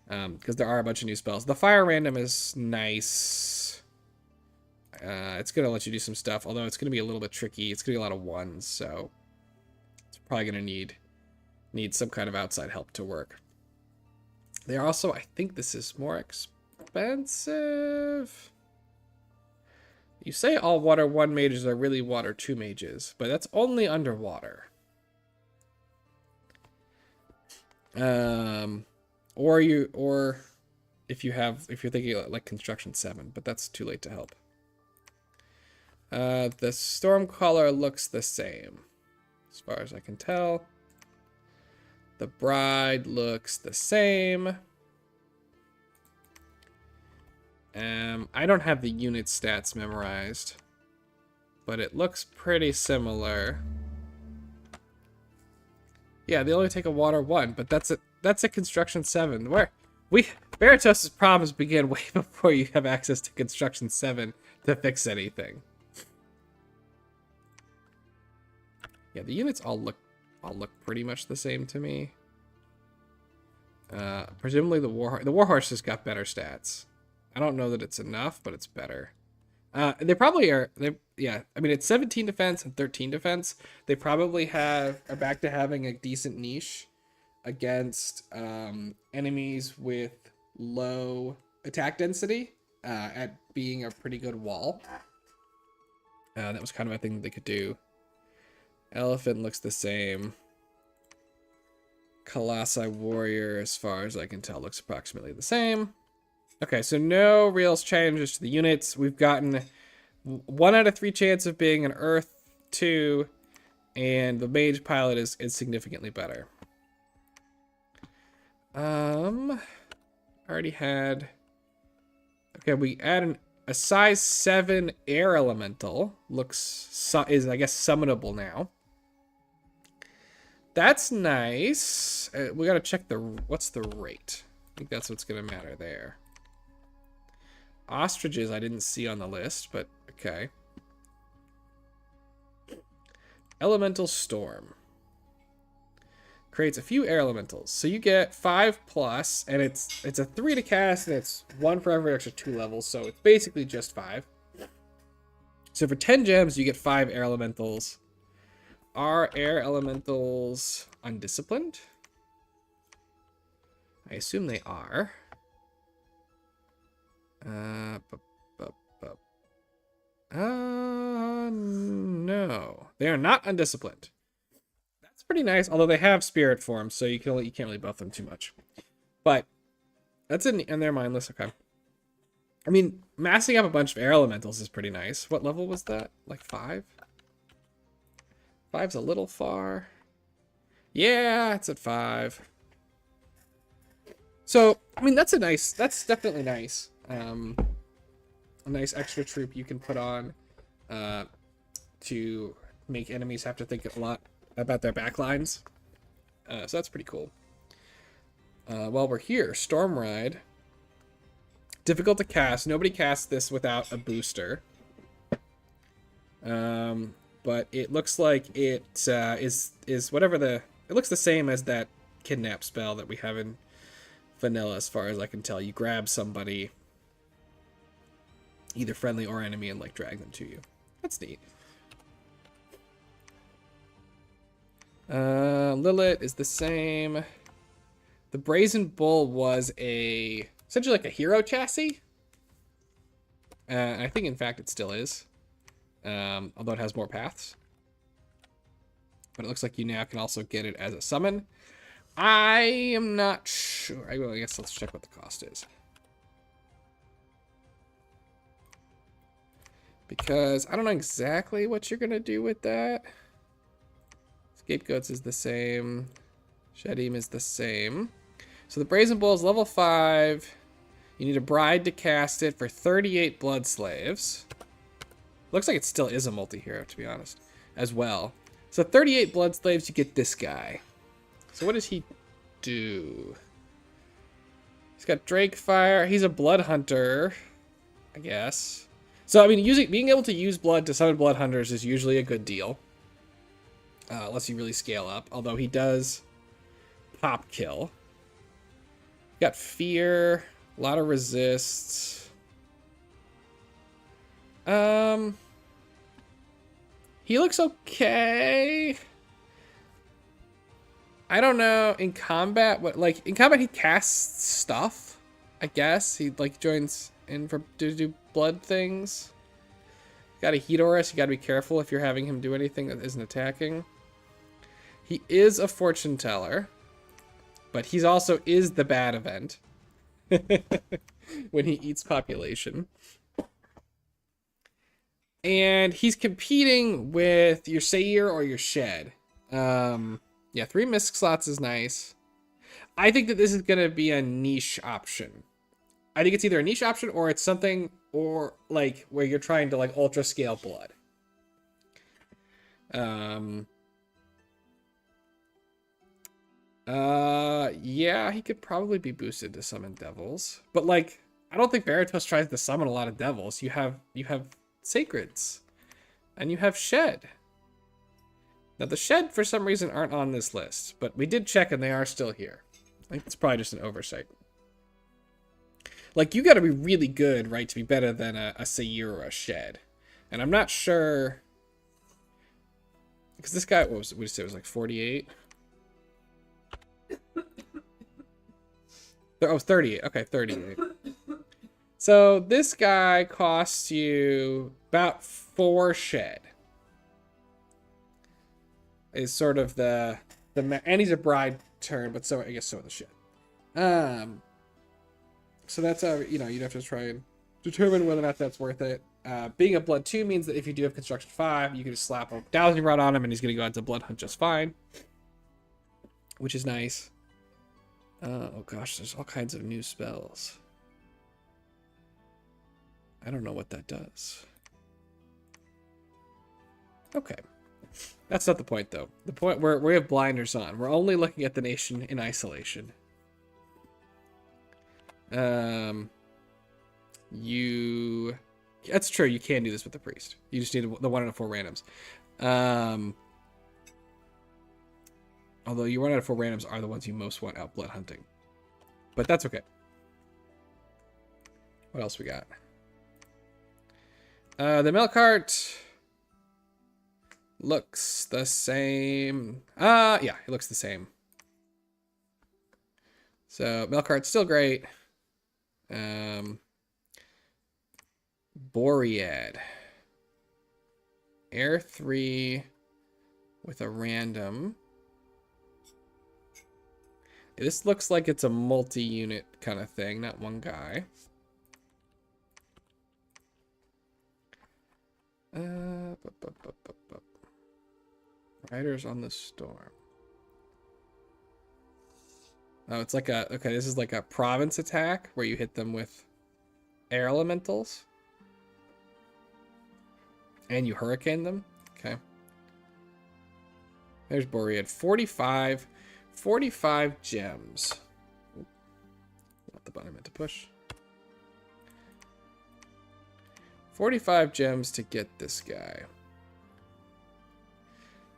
Because there are a bunch of new spells. The fire random is nice. It's going to let you do some stuff, although it's going to be a little bit tricky. It's going to be a lot of 1s, so it's probably going to need some kind of outside help to work. They also, I think this is more expensive. You say all water 1 mages are really water 2 mages, but that's only underwater. Or if you're thinking like construction 7, but that's too late to help. The Stormcaller looks the same, as far as I can tell. The Bride looks the same. I don't have the unit stats memorized, but it looks pretty similar. Yeah, they only take a water 1, but that's a construction 7. Veritas' problems begin way before you have access to construction 7 to fix anything. Yeah, the units all look pretty much the same to me. Presumably the Warhorse has got better stats. I don't know that it's enough, but it's better. They probably are. Yeah, I mean, it's 17 defense and 13 defense. They probably are back to having a decent niche against enemies with low attack density at being a pretty good wall. That was kind of a thing that they could do. Elephant looks the same. Colossi Warrior, as far as I can tell, looks approximately the same. Okay, so no real changes to the units. We've gotten 1 out of 3 chance of being an Earth 2, and the Mage Pilot is significantly better. Already had... Okay, we add a size 7 air elemental. Is I guess summonable now. That's nice. We gotta check what's the rate. I think that's what's gonna matter there. Ostriches I didn't see on the list, but okay. Elemental Storm. Creates a few air elementals. So you get 5+, and it's a 3 to cast, and it's 1 for every extra 2 levels, so it's basically just 5. So for 10 gems, you get 5 air elementals. Are air elementals undisciplined? I assume they are. No. They are not undisciplined. That's pretty nice, although they have spirit form, so you can't really buff them too much. But that's and they're mindless, okay. I mean, massing up a bunch of air elementals is pretty nice. What level was that? Like 5? 5's a little far. Yeah, it's at 5. So, I mean, that's definitely nice. A nice extra troop you can put on to make enemies have to think a lot about their backlines. So that's pretty cool. While we're here, Storm Ride. Difficult to cast. Nobody casts this without a booster. But it looks like it is whatever it looks the same as that kidnap spell that we have in vanilla, as far as I can tell. You grab somebody, either friendly or enemy, and like drag them to you. That's neat. Lilith is the same. The Brazen Bull was essentially like a hero chassis. I think in fact it still is. Although it has more paths. But it looks like you now can also get it as a summon. I am not sure. I guess let's check what the cost is. Because I don't know exactly what you're going to do with that. Scapegoats is the same. Shedim is the same. So the Brazen Bull is level 5. You need a bride to cast it for 38 blood slaves. Looks like it still is a multi-hero, to be honest, as well. So 38 blood slaves, you get this guy. So what does he do? He's got Drakefire. He's a blood hunter, I guess. So I mean, being able to use blood to summon blood hunters is usually a good deal, unless you really scale up. Although he does pop kill. Got fear, a lot of resists. He looks okay. I don't know in combat in combat he casts stuff. I guess he like joins in to do blood things. Got a Hedorus, you gotta be careful if you're having him do anything that isn't attacking. He is a fortune teller, but he's also is the bad event when he eats population. And he's competing with your Seir or your Shed. Yeah, 3 Misc slots is nice. I think that this is going to be a niche option. I think it's either a niche option or it's something or like where you're trying to like ultra scale blood. Yeah, he could probably be boosted to summon devils, but like I don't think Baratos tries to summon a lot of devils. You have Sacreds, and you have Shed. Now the Shed for some reason aren't on this list, but we did check and they are still here. I think it's probably just an oversight. Like you got to be really good, right, to be better than a Seir or a Shed, and I'm not sure because this guy what did you say, it was like 48. Oh, 38. Okay, 38. So this guy costs you about 4 Shed. Is sort of the and he's a bride turn, but so I guess so are the Shed. So that's you'd have to try and determine whether or not that's worth it. Being a blood 2 means that if you do have construction 5, you can just slap a dowsing rod on him and he's gonna go out to blood hunt just fine, which is nice. Oh gosh, there's all kinds of new spells. I don't know what that does. Okay. That's not the point, though. The point where we have blinders on. We're only looking at the nation in isolation. That's true. You can do this with the priest. You just need the 1 out of 4 randoms. Although your 1 out of 4 randoms are the ones you most want out blood hunting. But that's okay. What else we got? The Melkart looks the same. Yeah, it looks the same. So Melkart's still great. Boread. Air 3 with a random. This looks like it's a multi-unit kind of thing, not one guy. Riders on the Storm. Oh, it's like a... Okay, this is like a province attack where you hit them with air elementals. And you hurricane them. Okay. There's Boread. 45 gems. Not the button I meant to push. 45 gems to get this guy.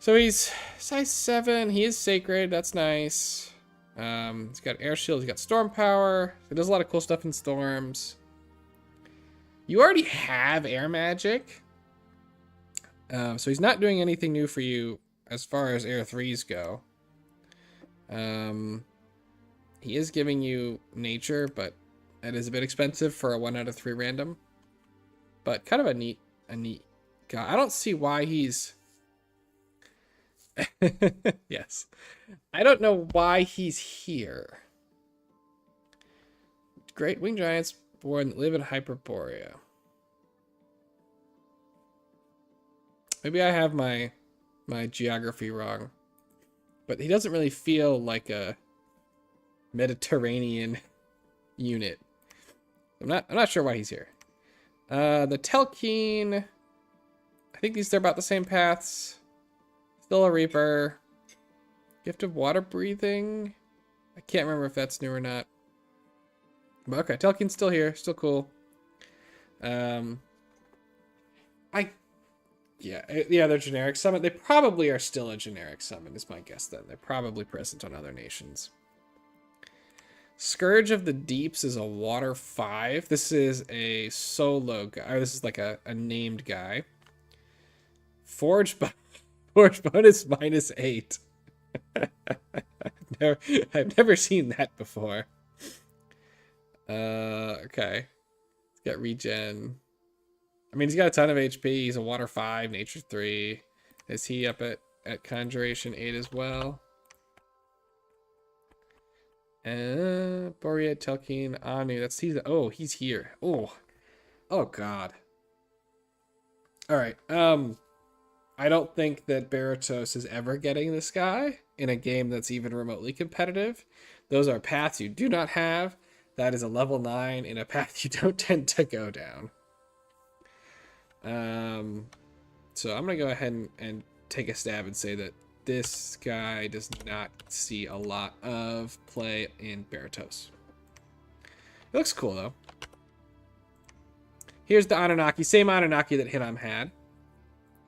So he's size 7. He is sacred. That's nice. He's got air shield. He's got storm power. He does a lot of cool stuff in storms. You already have air magic. So he's not doing anything new for you as far as air 3s go. He is giving you nature, but that is a bit expensive for a 1 out of 3 random. But kind of a neat guy. I don't see why he's... Yes. I don't know why he's here. Great winged giants born that live in Hyperborea. Maybe I have my geography wrong. But he doesn't really feel like a Mediterranean unit. I'm not sure why he's here. The Telkeen, I think they're about the same paths. Still a Reaper. Gift of Water Breathing. I can't remember if that's new or not. But okay, Telkeen's still here, still cool. Yeah, they're generic summon. They probably are still a generic summon, is my guess then. They're probably present on other nations. Scourge of the Deeps is a water 5. This is a solo guy. This is like a named guy. Forge bonus -8. I've never seen that before. Okay. He's got regen. I mean, he's got a ton of HP. He's a water 5, nature 3. Is he up at conjuration 8 as well? Boread, Telkeen, Anu. He's here. Oh god. All right. I don't think that Baratos is ever getting this guy in a game that's even remotely competitive. Those are paths you do not have. That is a level 9 in a path you don't tend to go down. So I'm gonna go ahead and take a stab and say that this guy does not see a lot of play in Baratos. It looks cool though. Here's the Anunnaki, same Anunnaki that Hinam had.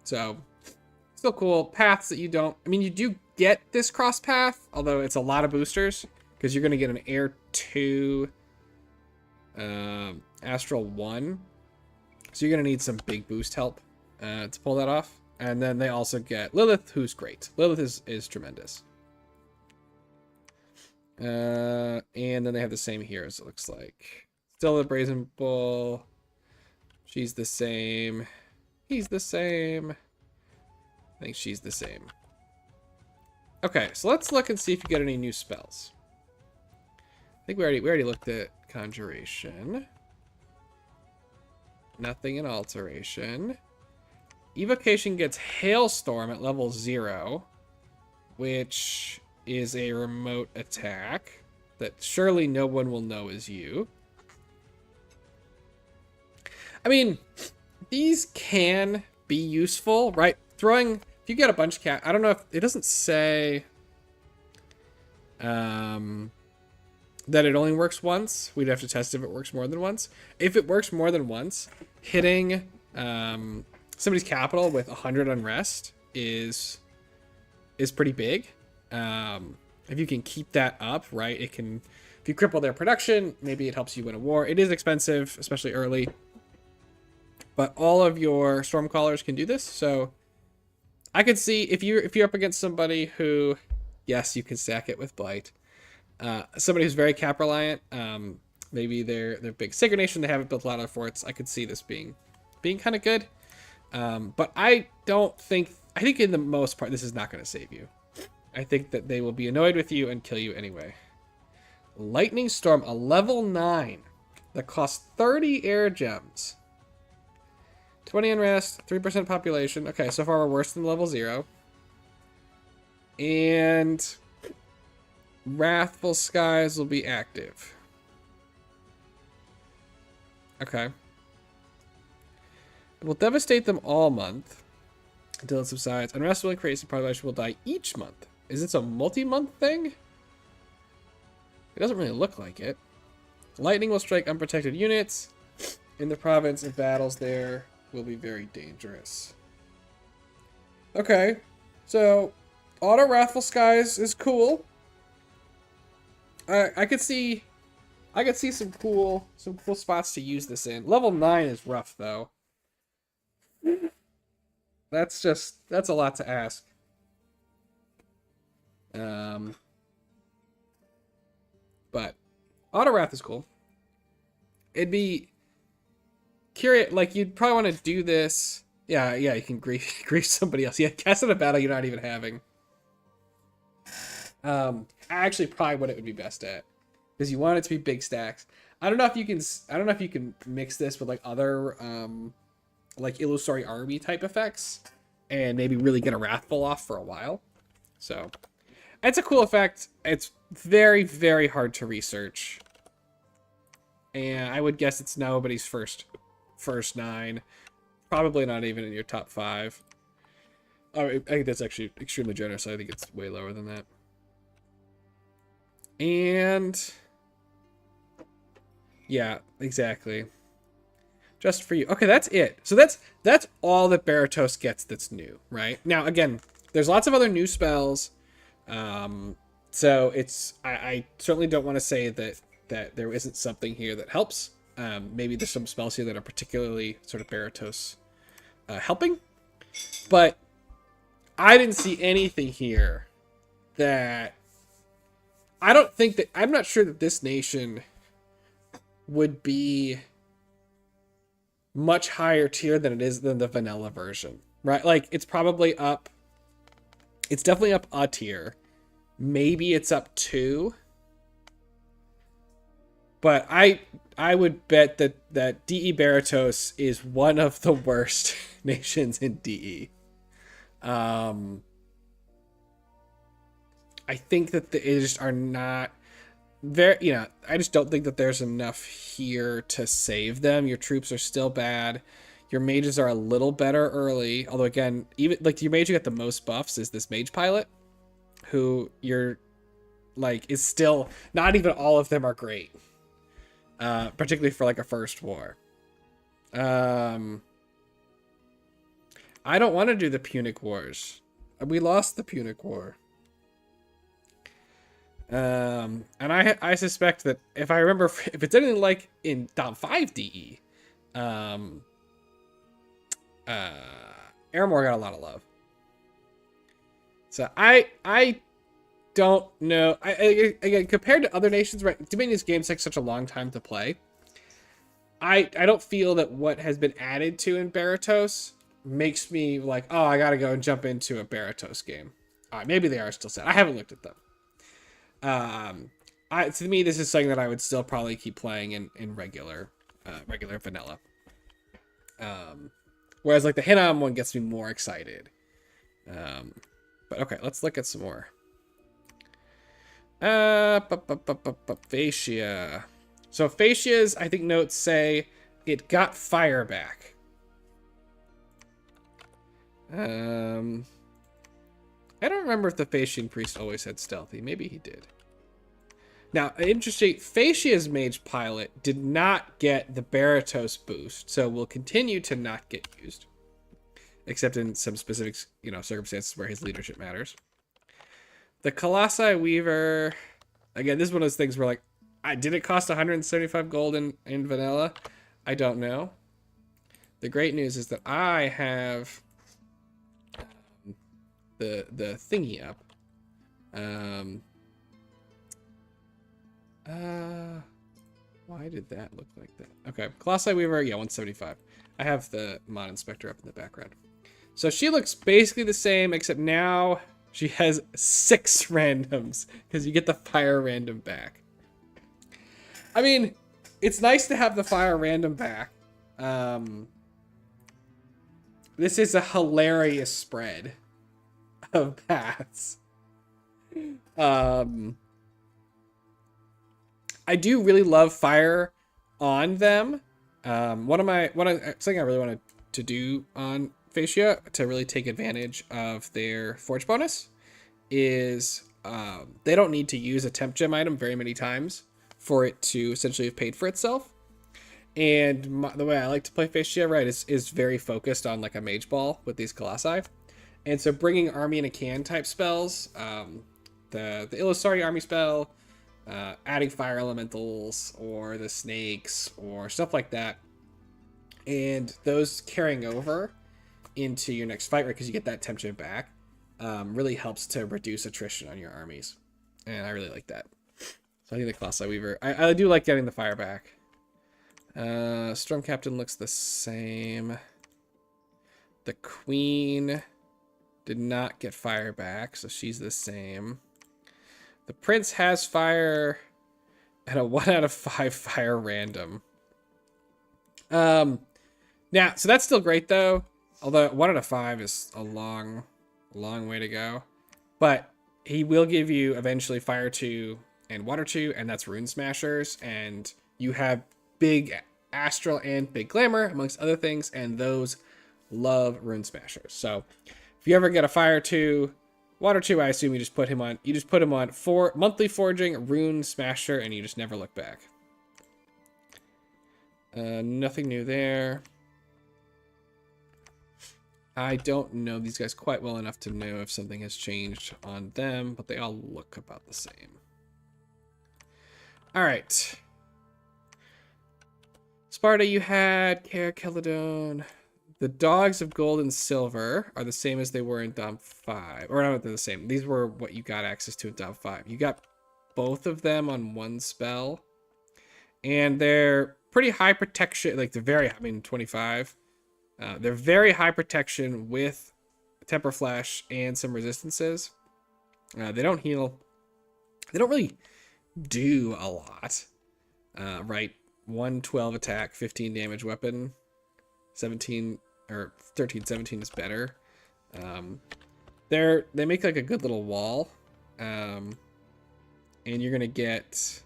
So still cool. Paths that you don't, I mean, you do get this cross path, although it's a lot of boosters because you're gonna get an Air 2, Astral 1. So you're going to need some big boost help to pull that off. And then they also get Lilith, who's great. Lilith is tremendous. And then they have the same heroes, it looks like. Still the Brazen Bull. She's the same. He's the same. I think she's the same. Okay, so let's look and see if you get any new spells. I think we already looked at Conjuration. Nothing in Alteration. Evocation gets Hailstorm at level 0, which is a remote attack that surely no one will know is you. I mean, these can be useful, right? Throwing, if you get a bunch of cat, I don't know if, it doesn't say that it only works once. We'd have to test if it works more than once. If it works more than once, hitting somebody's capital with 100 unrest is pretty big. If you can keep that up, right, it can, if you cripple their production, maybe it helps you win a war. It is expensive, especially early, but all of your Stormcallers can do this. So I could see if you're up against somebody who, yes, you can stack it with Blight. Somebody who's very cap reliant, maybe they're big Sacred Nation, they haven't built a lot of forts. I could see this being kind of good. But I think in the most part, this is not going to save you. I think that they will be annoyed with you and kill you anyway. Lightning Storm, a level 9 that costs 30 air gems. 20 unrest, 3% population. Okay, so far we're worse than level 0. And Wrathful Skies will be active. Okay. It will devastate them all month until it subsides. Unrest will increase, and population will die each month. Is this a multi-month thing? It doesn't really look like it. Lightning will strike unprotected units in the province, and battles there will be very dangerous. Okay, so Auto Wrathful Skies is cool. I could see some cool spots to use this in. Level 9 is rough though. That's a lot to ask. But Auto Wrath is cool. It'd be curious, like you'd probably want to do this. Yeah, you can grief somebody else. Yeah, cast in a battle you're not even having. Actually probably what it would be best at, because you want it to be big stacks. I don't know if you can mix this with like other like Illusory Army type effects. and maybe really get a Wrathful off for a while. So it's a cool effect. It's very, very hard to research. And I would guess it's nobody's first 9. Probably not even in your top 5. Oh, I think that's actually extremely generous. I think it's way lower than that. And yeah, exactly. Just for you. Okay, that's it. So that's all that Baratos gets that's new, right? Now, again, there's lots of other new spells. So it's I certainly don't want to say that there isn't something here that helps. Maybe there's some spells here that are particularly sort of Baratos helping, but I didn't see anything here that I'm not sure that this nation would be much higher tier than it is than the vanilla version, right? Like it's probably up. It's definitely up a tier. Maybe it's up 2. But I would bet that DE Baratos is one of the worst nations in DE. I think that they just are not very, I just don't think that there's enough here to save them. Your troops are still bad. Your mages are a little better early. Although again, even like your mage who got the most buffs is this mage pilot, who you're like is still not even all of them are great. Particularly for like a first war. I don't want to do the Punic Wars. We lost the Punic War. And I suspect that if I remember, if it's anything like in Dom 5 DE, Aramor got a lot of love. So I don't know. Again, compared to other nations, right? Dominion's games take such a long time to play. I don't feel that what has been added to in Baratos makes me like, oh, I gotta go and jump into a Baratos game. Maybe they are still set. I haven't looked at them. To me, this is something that I would still probably keep playing in regular vanilla. Whereas like the Hinnom one gets me more excited. But okay, let's look at some more. Fascia. So Fascia's, I think notes say it got fire back. I don't remember if the Fascian priest always had stealthy. Maybe he did. Now, interesting, Fascia's mage pilot did not get the Baratos boost, so will continue to not get used. Except in some specific, circumstances where his leadership matters. The Colossi Weaver, again, this is one of those things where, like, did it cost 175 gold in vanilla? I don't know. The great news is that I have the thingy up. Why did that look like that? Okay, Colossi Weaver, yeah, 175. I have the Mod Inspector up in the background. So she looks basically the same, except now she has 6 randoms, because you get the fire random back. I mean, it's nice to have the fire random back. This is a hilarious spread of paths. I do really love fire on them. Something I really wanted to do on Fascia to really take advantage of their forge bonus is they don't need to use a temp gem item very many times for it to essentially have paid for itself. And the way I like to play Fascia, right, is very focused on like a mage ball with these Colossi. And so bringing army in a can type spells, the Illusari army spell, adding fire elementals or the snakes or stuff like that, and those carrying over into your next fight, right, because you get that temp gem back, really helps to reduce attrition on your armies, and I really like that. So I think the Colossi Weaver, I do like getting the fire back. Storm Captain looks the same. The Queen did not get fire back, so she's the same. The Prince has fire and a 1 out of 5 fire random. Now, so that's still great though. Although 1 out of 5 is a long way to go. But he will give you eventually Fire 2 and Water 2, and that's Rune Smashers. And you have big Astral and big Glamour, amongst other things, and those love Rune Smashers. So if you ever get a Fire 2, Water 2, I assume you just put him on. You just put him on monthly foraging, Rune Smasher, and you just never look back. Nothing new there. I don't know these guys quite well enough to know if something has changed on them, but they all look about the same. All right. Sparta, you had Kaer Chelidon. The Dogs of Gold and Silver are the same as they were in Dom 5. Or not, they're the same. These were what you got access to in Dom 5. You got both of them on one spell. And they're pretty high protection. Like, they're very, 25. They're very high protection with Temper Flash and some resistances. They don't heal. They don't really do a lot. Right? 112 attack, 15 damage weapon. 17 or 13, 17 is better. They make like a good little wall. And you're gonna get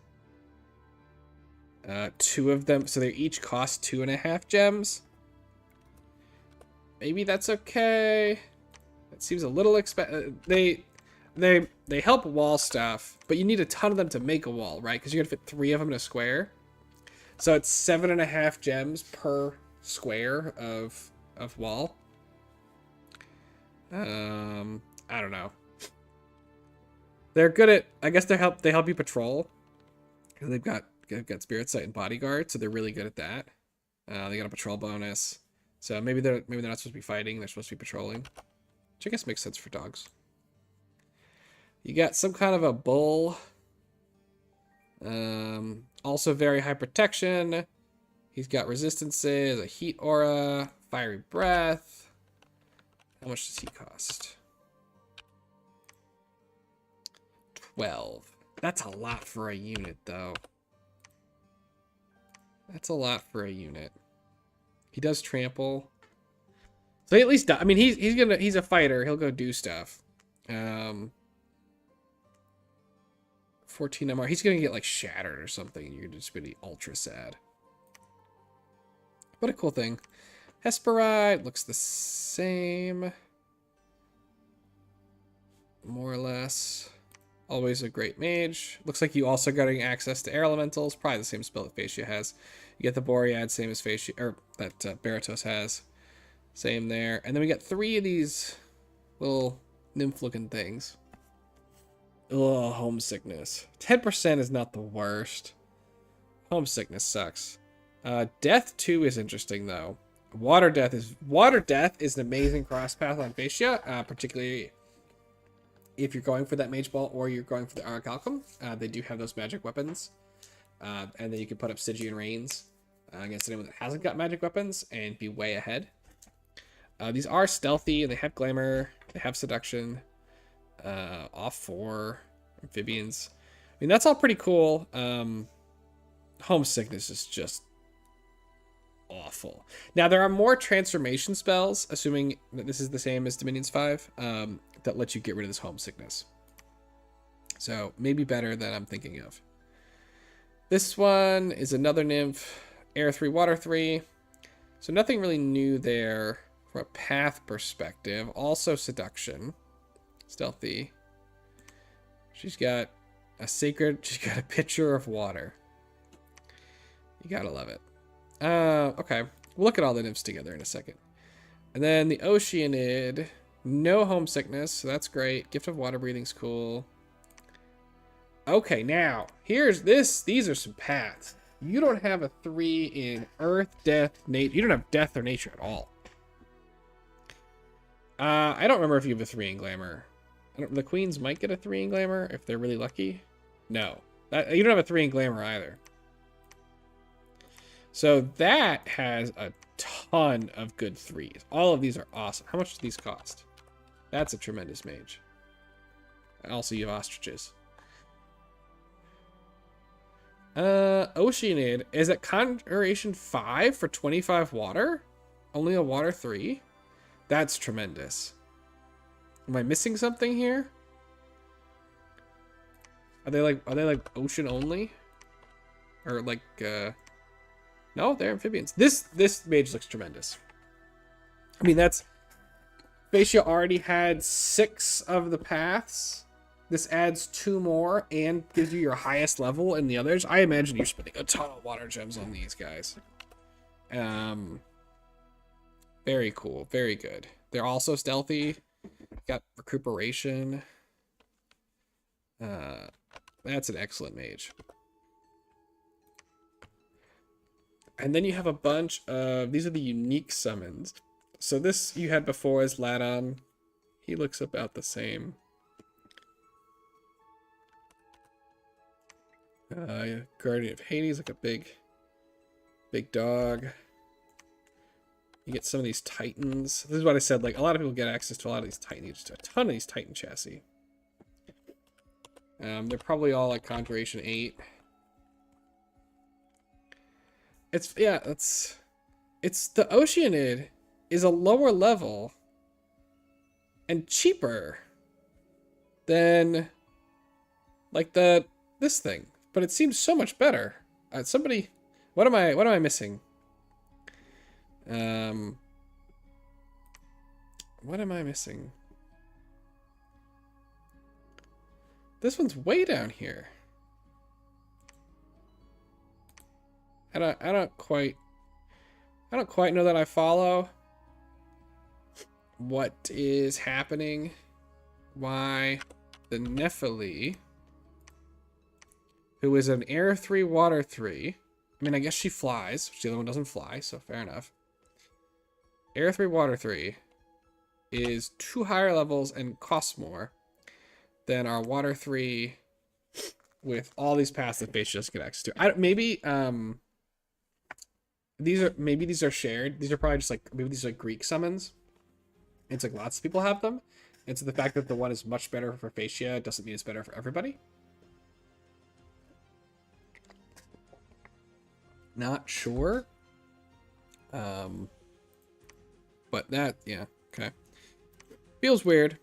2 of them, so they each cost 2.5 gems. Maybe that's okay. It seems a little they help wall stuff, but you need a ton of them to make a wall, right? Because you're gonna fit 3 of them in a square. So it's 7.5 gems per square of wall. I don't know. They're good at, I guess they help you patrol. They've got Spirit Sight and Bodyguard, so they're really good at that. They got a patrol bonus. So maybe they're not supposed to be fighting, they're supposed to be patrolling. Which I guess makes sense for dogs. You got some kind of a bull. Also very high protection. He's got resistances, a heat aura, fiery breath. How much does he cost? 12. That's a lot for a unit, though. That's a lot for a unit. He does trample. So he at least, I mean, he's a fighter. He'll go do stuff. 14 MR. He's gonna get like shattered or something. You're just gonna be ultra sad. What a cool thing. Hesperide looks the same. More or less. Always a great mage. Looks like you also getting access to air elementals. Probably the same spell that Phaecia has. You get the Boread, same as Phaecia, or that Baratos has. Same there. And then we got 3 of these little nymph-looking things. Ugh, homesickness. 10% is not the worst. Homesickness sucks. Death 2 is interesting, though. Water Death is an amazing cross path on Phaecia, particularly if you're going for that Mage Ball or you're going for the Orichalcum. They do have those magic weapons. And then you can put up Stygian Reigns against anyone that hasn't got magic weapons and be way ahead. These are stealthy and they have Glamour, they have Seduction, off 4, Amphibians. I mean, that's all pretty cool. Homesickness is just awful. Now, there are more transformation spells, assuming that this is the same as Dominions 5, that let you get rid of this homesickness. So, maybe better than I'm thinking of. This one is another nymph, air 3, water 3. So nothing really new there from a path perspective. Also seduction, stealthy. She's got a she's got a pitcher of water. You gotta love it. Okay, we'll look at all the nymphs together in a second. And then the Oceanid, no homesickness, so that's great. Gift of water breathing's cool. Okay, now, these are some paths. You don't have a 3 in Earth, Death, Nature. You don't have Death or Nature at all. I don't remember if you have a 3 in Glamour. The Queens might get a 3 in Glamour if they're really lucky. No. You don't have a 3 in Glamour either. So that has a ton of good 3s. All of these are awesome. How much do these cost? That's a tremendous mage. Also, you have ostriches. Oceanid is at Conjuration 5 for 25 water. Only a water 3. That's tremendous. Am I missing something here? Are they like ocean only? Or like no, they're amphibians. This mage looks tremendous. I mean, that's Phaecia already had 6 of the paths. This adds 2 more and gives you your highest level in the others. I imagine you're spending a ton of water gems on these guys. Very cool. Very good. They're also stealthy. Got recuperation. That's an excellent mage. And then you have a bunch of... These are the unique summons. So this you had before is Ladon. He looks about the same. Guardian of Hades, like a big dog. You get some of these titans. This is what I said, like a lot of people get access to a lot of these titans, just a ton of these titan chassis. They're probably all like Conjuration 8. It's the Oceanid is a lower level and cheaper than like this thing, but it seems so much better. Somebody, what am I missing? What am I missing? This one's way down here. I don't quite know that I follow what is happening. Why the Nephili, who is an air 3, water 3. I mean, I guess she flies. The other one doesn't fly, so fair enough. Air 3, water 3 is 2 higher levels and costs more than our water 3 with all these paths that Phaecia just get access to. Maybe these are shared. These are probably just like, maybe these are like Greek summons. It's like lots of people have them. And so the fact that the one is much better for Phaecia doesn't mean it's better for everybody. Not sure. But that, yeah, okay. Feels weird.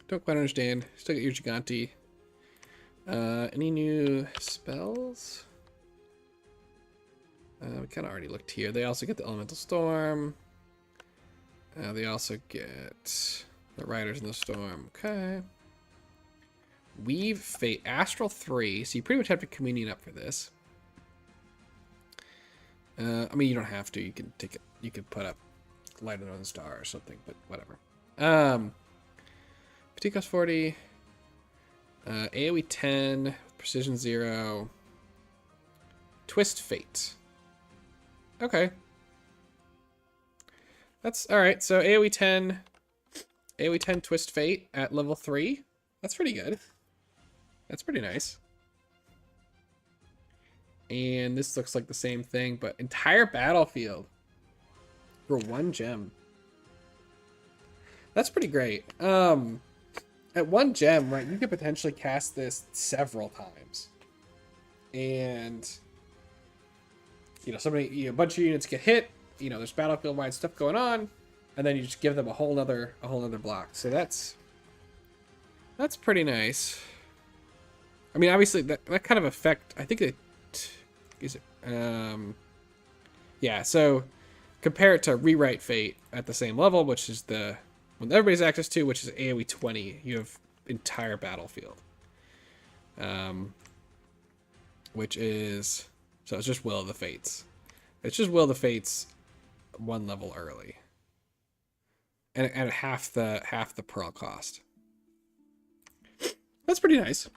Don't quite understand. Still get your Gigante. Any new spells? We kind of already looked here. They also get the Elemental Storm. They also get the Riders in the Storm. Okay. Weave Fate. Astral 3. So you pretty much have to Communion up for this. I mean, you don't have to. You can take it. You could put up Light of the Northern Star or something, but whatever. Fatigue cost 40. AoE 10. Precision 0. Twist Fate. Okay. That's alright. So AoE 10. AoE 10 Twist Fate at level 3. That's pretty good. That's pretty nice. And this looks like the same thing, but entire battlefield for 1 gem. That's pretty great. At 1 gem, right, you could potentially cast this several times. And you know, a bunch of units get hit, you know, there's battlefield wide stuff going on, and then you just give them a whole nother block. So that's pretty nice. I mean, obviously that kind of effect, I think yeah, so compare it to Rewrite Fate at the same level, which is the one everybody's access to, which is AoE 20. You have entire battlefield. Which is, so it's just Will of the Fates. It's just Will of the Fates 1 level early. And at half the pearl cost. That's pretty nice.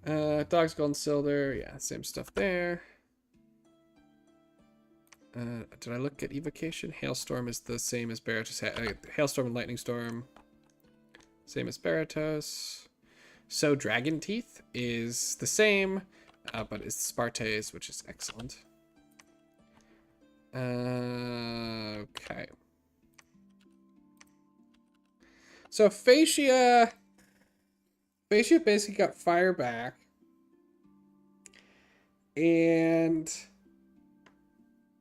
Dog's Gold and Silver, yeah, same stuff there. Did I look at Evocation? Hailstorm is the same as Baratos. Hailstorm and Lightning Storm, same as Baratos. So Dragon Teeth is the same, but it's Spartes, which is excellent. Okay. So Phaecia basically got fire back. And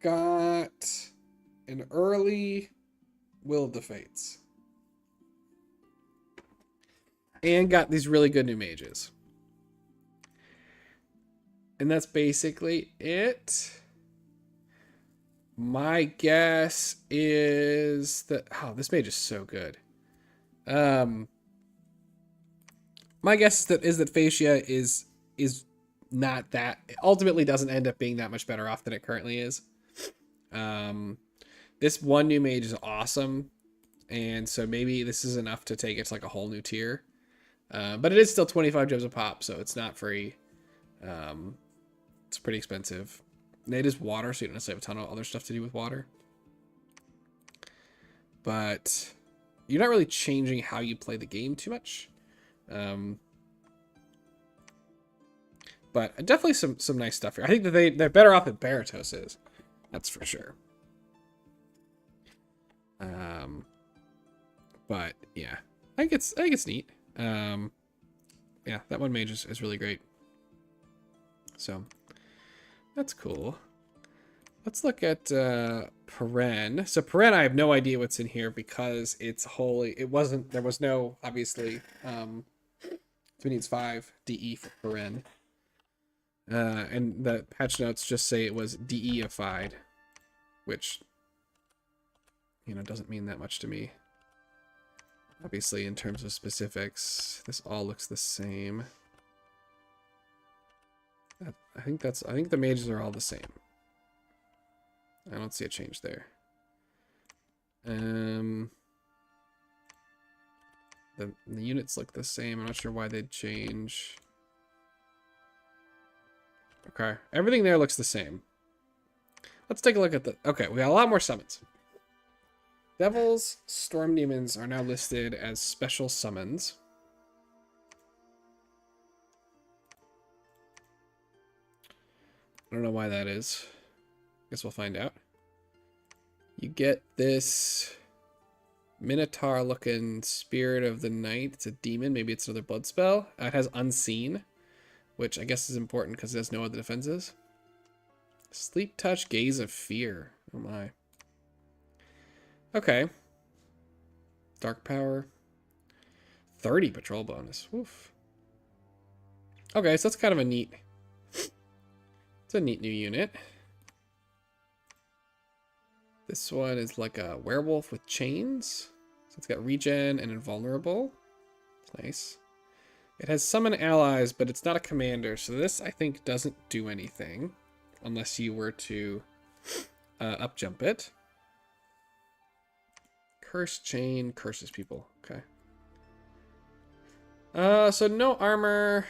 got an early Will of the Fates. And got these really good new mages. And that's basically it. My guess is that... Oh, this mage is so good. My guess is that Fascia is not that... Ultimately doesn't end up being that much better off than it currently is. This one new mage is awesome. And so maybe this is enough to take it to like a whole new tier. But it is still 25 gems a pop, so it's not free. It's pretty expensive. And it is water, so you don't necessarily have a ton of other stuff to do with water. But you're not really changing how you play the game too much. But definitely some nice stuff here. I think that they're better off than Baratos is. That's for sure. But yeah, I think it's neat. Yeah, that one mage is really great. So that's cool. Let's look at Paren. So Paren, I have no idea what's in here because it's wholly. There was no obviously. It needs 5 DE for Paren. And the patch notes just say it was DE-ified, which doesn't mean that much to me. Obviously, in terms of specifics, this all looks the same. I think the mages are all the same. I don't see a change there. The units look the same. I'm not sure why they'd change. Okay, everything there looks the same. Let's take a look at okay, we got a lot more summons. Devils, Storm Demons are now listed as special summons. I don't know why that is. Guess we'll find out. You get this Minotaur looking Spirit of the Night. It's a demon. Maybe it's another blood spell. It has Unseen, which I guess is important because it has no other defenses. Sleep Touch, Gaze of Fear. Oh my. Okay. Dark Power. 30 patrol bonus. Oof. Okay, so that's kind of a neat... It's a neat new unit. This one is like a werewolf with chains. So it's got regen and invulnerable. It's nice. It has summon allies, but it's not a commander. So this, I think, doesn't do anything. Unless you were to up jump it. Curse chain curses people. Okay. So no armor.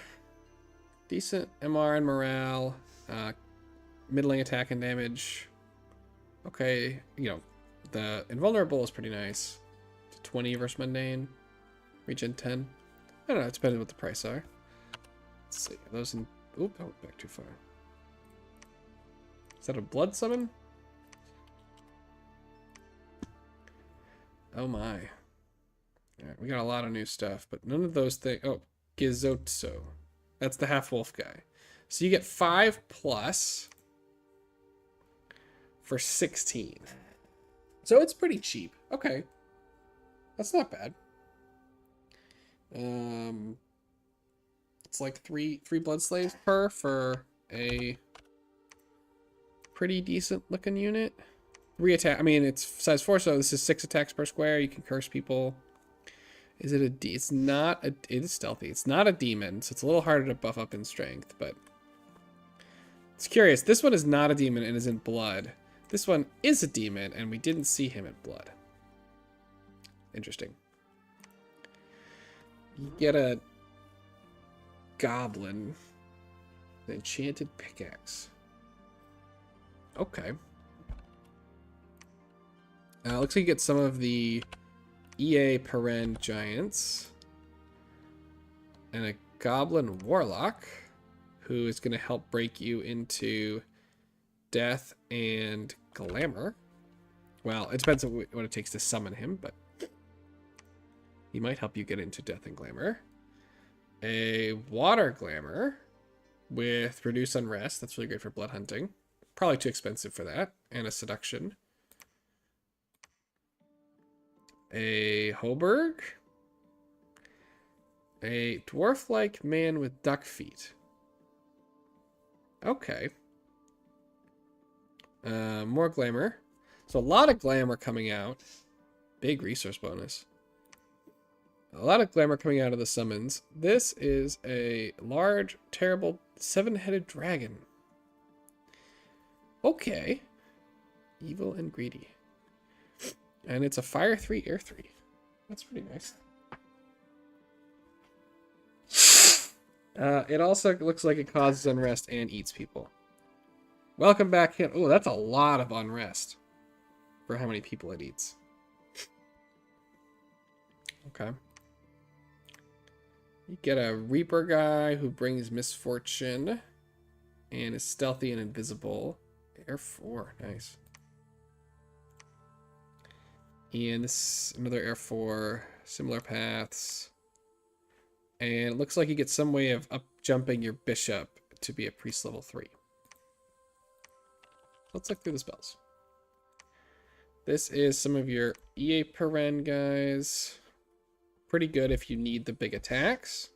Decent MR and morale. Middling attack and damage. Okay, the invulnerable is pretty nice. 20 versus mundane. Regen 10. I don't know, it depends on what the price are. Let's see. Are those in... Oop, I went back too far. Is that a blood summon? Oh my. Alright, we got a lot of new stuff, but none of those things... Oh, Gizotso. That's the half-wolf guy. So you get 5+ for 16. So it's pretty cheap. Okay. That's not bad. It's like three blood slaves per for a pretty decent looking unit. 3 attack. I mean, it's size 4, so this is 6 attacks per square. You can curse people. Is it a D? It's not a... It is stealthy. It's not a demon, so it's a little harder to buff up in strength, but... It's curious. This one is not a demon and is in blood. This one is a demon, and we didn't see him in blood. Interesting. You get a goblin. An enchanted pickaxe. Okay. Looks like you get some of the EA Paren giants. And a goblin warlock, who is going to help break you into death and glamour. Well, it depends on what it takes to summon him, but he might help you get into death and glamour. A water glamour with reduce unrest. That's really great for blood hunting. Probably too expensive for that. And a seduction. a Hoberg, a dwarf-like man with duck feet. Okay. More glamour. So a lot of glamour coming out. Big resource bonus. A lot of glamour coming out of the summons. This is a large, terrible, 7-headed dragon. Okay. Evil and greedy. And it's a fire 3, air 3. That's pretty nice. It also looks like it causes unrest and eats people. Welcome back in. Oh, that's a lot of unrest for how many people it eats. Okay. You get a Reaper guy who brings misfortune and is stealthy and invisible. Air 4, nice. And this another Air 4, similar paths. And it looks like you get some way of up jumping your bishop to be a priest level 3. Let's look through the spells. This is some of your EA Paren guys. Pretty good if you need the big attacks.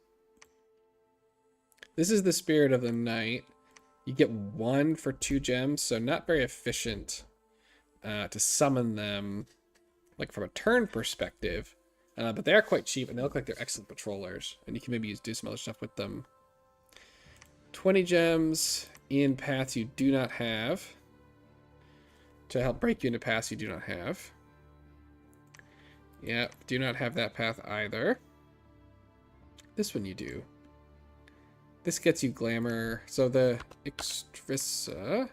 This is the Spirit of the Night. You get 1 for 2 gems, so not very efficient to summon them, like from a turn perspective. But they are quite cheap, and they look like they're excellent patrollers, and you can maybe do some other stuff with them. 20 gems in paths you do not have, to help break you into paths you do not have. Yep, do not have that path either. This one you do. This gets you glamour. So the Extrissa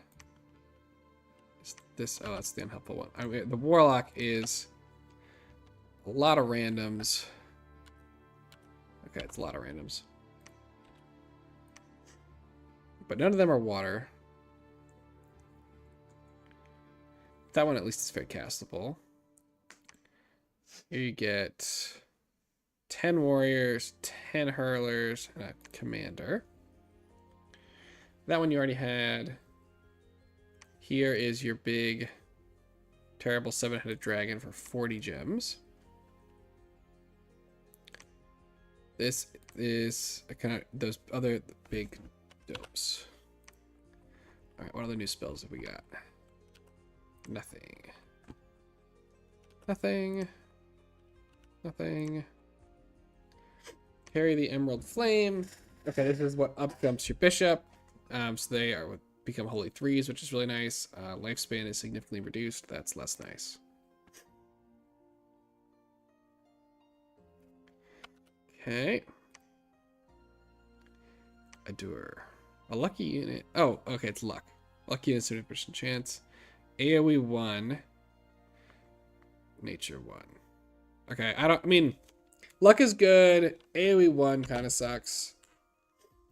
is this. Oh, that's the unhelpful one. I mean, the Warlock is a lot of randoms. Okay, it's a lot of randoms. But none of them are water. That one at least is very castable. Here you get 10 warriors, 10 hurlers, and a commander. That one you already had. Here is your big, terrible 7-headed dragon for 40 gems. This is a kind of those other big dopes. Alright, what other new spells have we got? Nothing. Nothing. Nothing. Carry the Emerald Flame. Okay, this is what up jumps your bishop. So they are become holy 3s, which is really nice. Lifespan is significantly reduced. That's less nice. Okay. Adore. A lucky unit. Oh, okay, it's luck. Lucky unit, 70% chance. AoE 1. Nature 1. Okay, I mean, luck is good. AoE 1 kind of sucks.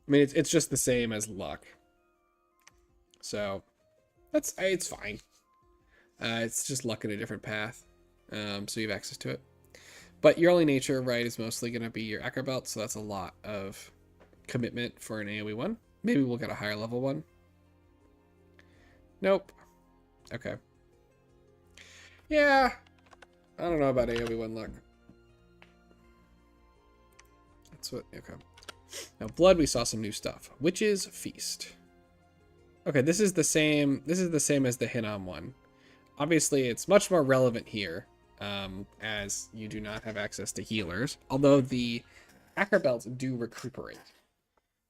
I mean, it's just the same as luck. So, it's fine. It's just luck in a different path. So you have access to it. But your only nature, right, is mostly going to be your Echo Belt, so that's a lot of commitment for an AoE 1. Maybe we'll get a higher level one. Nope. Okay. Yeah. I don't know about AoE 1 luck. That's what, okay. Now, Blood, we saw some new stuff. Witch's Feast. Okay, this is the same as the Hinnom one. Obviously, it's much more relevant here, as you do not have access to healers, although the Hacker Belts do recuperate.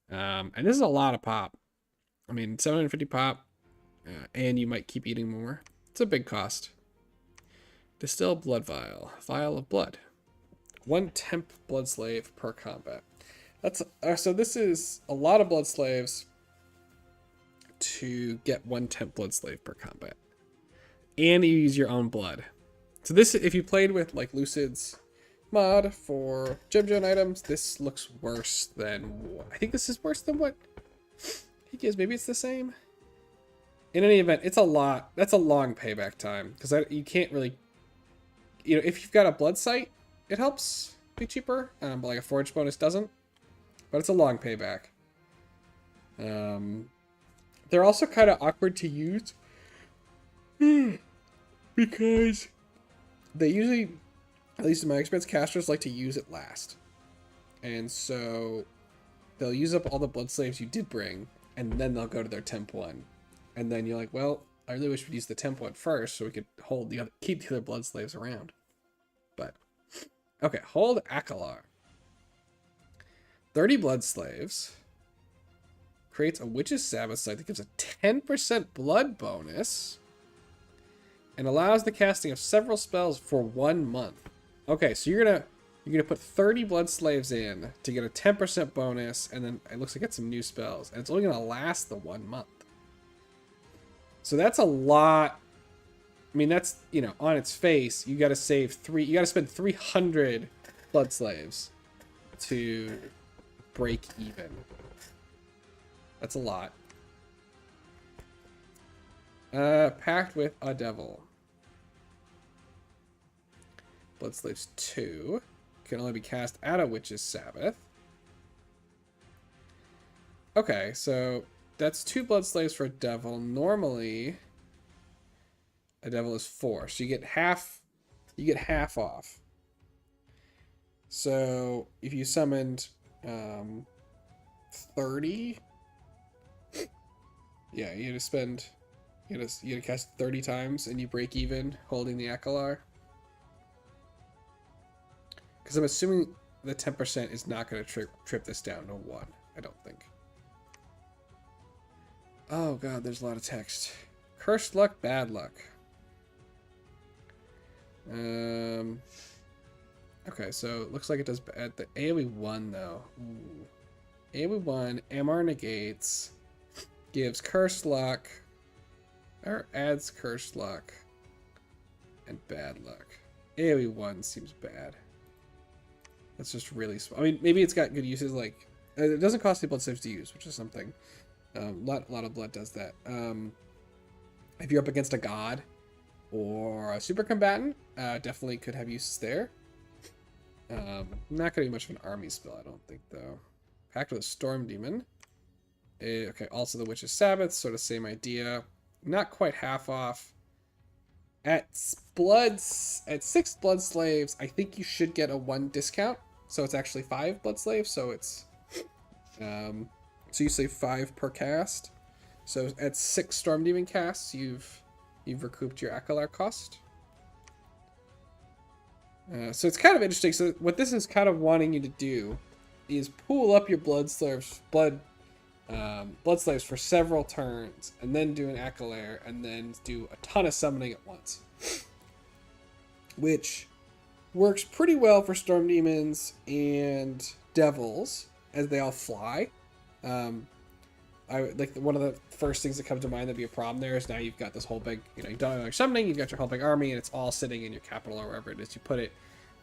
And this is a lot of pop. I mean, 750 pop, and you might keep eating more. It's a big cost. Distill Blood Vial. Vial of Blood. 1 temp blood slave per combat. That's so this is a lot of blood slaves to get 1 temp blood slave per combat. And you use your own blood. So this, if you played with like Lucid's mod for gem items, this looks worse than, I think this is worse than what he gives. Maybe it's the same. In any event, it's a lot. That's a long payback time because you can't really, you know, if you've got a blood site, it helps be cheaper, but like a forge bonus doesn't. But it's a long payback. They're also kind of awkward to use because they usually at least in my experience, casters like to use it last. And so they'll use up all the blood slaves you did bring, and then they'll go to their temp one. And then you're like, well, I really wish we'd use the temp one first so we could keep the other blood slaves around. But okay, hold Akalar. 30 blood slaves. Creates a Witch's Sabbath site that gives a 10% blood bonus. And allows the casting of several spells for 1 month. Okay, so you're gonna put 30 blood slaves in to get a 10% bonus, and then it looks like get some new spells. And it's only gonna last the 1 month. So that's a lot. I mean, that's, you know, on its face, you gotta spend 300 blood slaves to break even. That's a lot. Pact with a Devil. Blood Slaves 2. Can only be cast at a Witch's Sabbath. Okay, so that's 2 Blood Slaves for a Devil. Normally, a Devil is 4. So you get half off. So if you summoned 30, yeah, you had to cast 30 times and you break even holding the Akalar. Because I'm assuming the 10% is not going to trip this down to 1. I don't think. Oh god, there's a lot of text. Cursed luck, bad luck. Okay, so it looks like it does at the AoE 1 though. Ooh. AoE 1, MR negates, gives cursed luck, or adds cursed luck, and bad luck. AoE 1 seems bad. That's just really small. I mean, maybe it's got good uses, like, it doesn't cost any blood saves to use, which is something. A lot of blood does that. If you're up against a god or a super combatant, definitely could have uses there. Not going to be much of an army spell, I don't think, though. Pact with a Storm Demon. Okay, also the Witch's Sabbath, sort of same idea. Not quite half off. At 6 blood slaves, I think you should get a 1 discount. So it's actually 5 blood slaves, so it's so you save 5 per cast. So at 6 Storm Demon casts, you've recouped your Akalar cost. So it's kind of interesting. So what this is kind of wanting you to do is pool up your blood slaves for several turns, and then do an Akalar, and then do a ton of summoning at once, which works pretty well for Storm Demons and Devils as they all fly. One of the first things that comes to mind that'd be a problem there is now you've got this whole big, you don't know, you're summoning, you've got your whole big army, and it's all sitting in your capital or wherever it is you put it,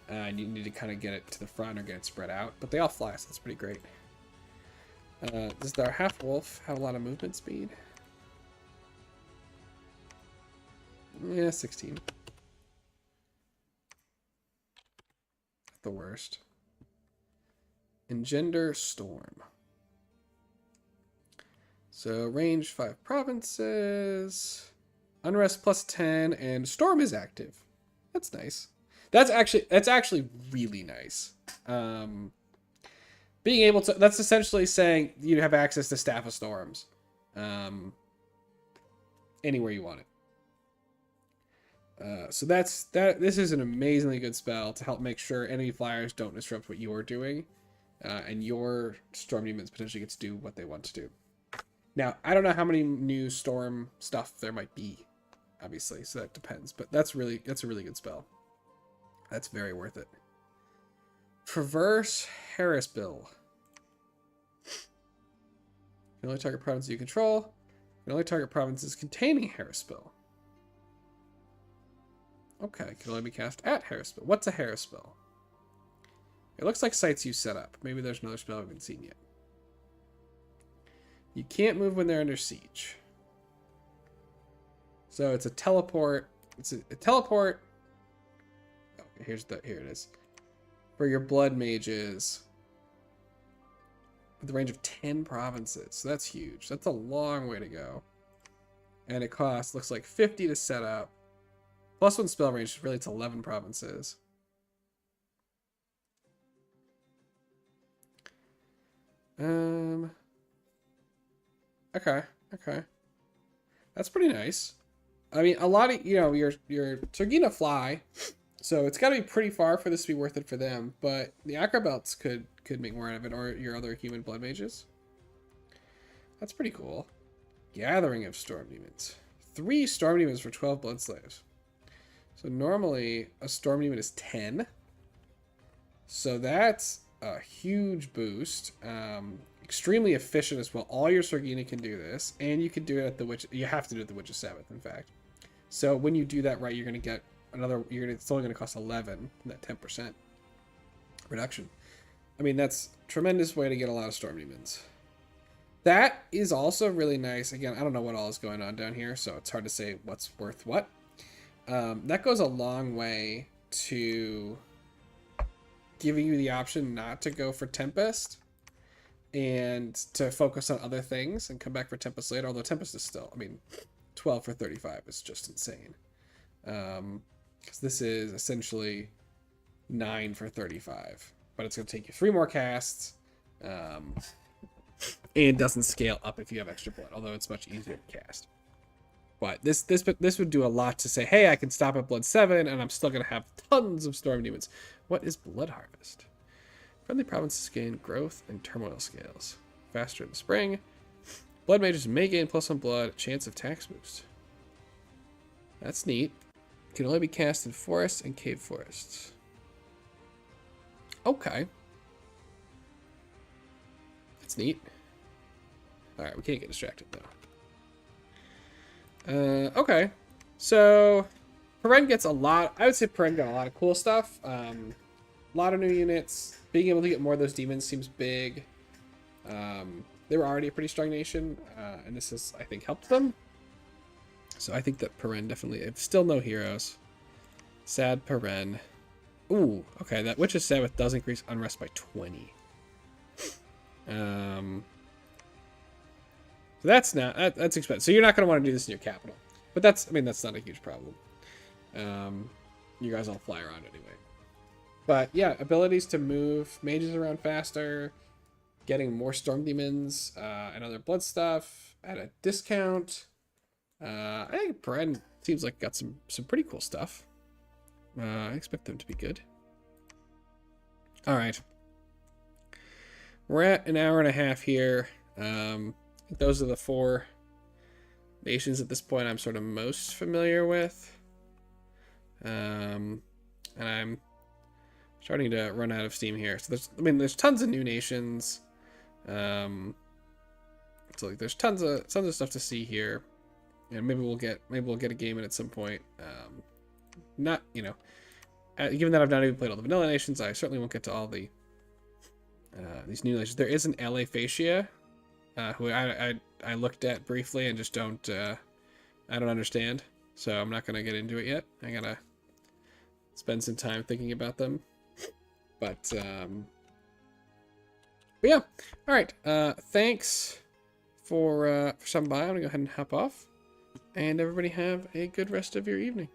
and you need to kind of get it to the front or get it spread out. But they all fly, so that's pretty great. Does our half wolf have a lot of movement speed? Yeah, 16. The worst. Engender Storm. So range 5 provinces, unrest plus 10, and storm is active. That's nice. That's actually really nice. Being able to, that's essentially saying you have access to Staff of Storms, anywhere you want it. So this is an amazingly good spell to help make sure enemy flyers don't disrupt what you're doing, and your Storm Demons potentially get to do what they want to do. Now, I don't know how many new storm stuff there might be, obviously, so that depends. But that's a really good spell. That's very worth it. Traverse Harrisbill. Can only target provinces you control. Can only target provinces containing Harrisbill. Okay, can only be cast at Harrisbill. What's a Harrisbill? It looks like sites you set up. Maybe there's another spell I haven't seen yet. You can't move when they're under siege. So it's a teleport. It's a teleport. Oh, here it is. For your blood mages. With the range of 10 provinces. So that's huge. That's a long way to go. And it costs, looks like 50 to set up. Plus 1 spell range, really it's 11 provinces. Okay, okay. That's pretty nice. I mean, a lot of, your Sergina fly, so it's got to be pretty far for this to be worth it for them, but the Acrobelts could make more out of it, or your other human blood mages. That's pretty cool. Gathering of Storm Demons. 3 Storm Demons for 12 Blood Slaves. So normally a Storm Demon is 10. So that's a huge boost. Extremely efficient as well. All your Sergina can do this, and you can do it at the Witch. You have to do it at the Witch's Sabbath, in fact. So when you do that right, you're going to get another. It's only going to cost 11. That 10% reduction. I mean, that's a tremendous way to get a lot of Storm Demons. That is also really nice. Again, I don't know what all is going on down here, so it's hard to say what's worth what. That goes a long way to giving you the option not to go for Tempest and to focus on other things and come back for Tempest later. Although Tempest is still, I mean, 12 for 35 is just insane. Because this is essentially 9 for 35. But it's going to take you 3 more casts. And doesn't scale up if you have extra blood, although it's much easier to cast. But this would do a lot to say, hey, I can stop at blood 7, and I'm still going to have tons of Storm Demons. What is Blood Harvest? Friendly provinces gain growth and turmoil scales. Faster in the spring. Blood mages may gain +1 blood, chance of tax boost. That's neat. Can only be cast in forests and cave forests. Okay. That's neat. Alright, we can't get distracted though. Okay. So, Peren gets a lot. I would say Peren got a lot of cool stuff. A lot of new units. Being able to get more of those demons seems big. They were already a pretty strong nation, and this has, I think, helped them. So I think that Peren definitely... Still no heroes. Sad Peren. Ooh, okay. That Witch's Sabbath does increase unrest by 20. So that's expensive. So you're not going to want to do this in your capital. But that's not a huge problem. You guys all fly around anyway. But yeah, abilities to move mages around faster, getting more Storm Demons, and other blood stuff at a discount. I think Peren seems like got some pretty cool stuff. I expect them to be good. All right. We're at an hour and a half here. Those are the 4 nations at this point I'm sort of most familiar with. And I'm starting to run out of steam here. So there's tons of new nations. So like there's tons of stuff to see here. And maybe we'll get a game in at some point. Not, given that I've not even played all the vanilla nations, I certainly won't get to all the these new nations. There is an LA Fascia, who I looked at briefly and just I don't understand. So I'm not gonna get into it yet. I gotta spend some time thinking about them. But yeah. All right. Thanks for stopping by. I'm gonna go ahead and hop off. And everybody have a good rest of your evening.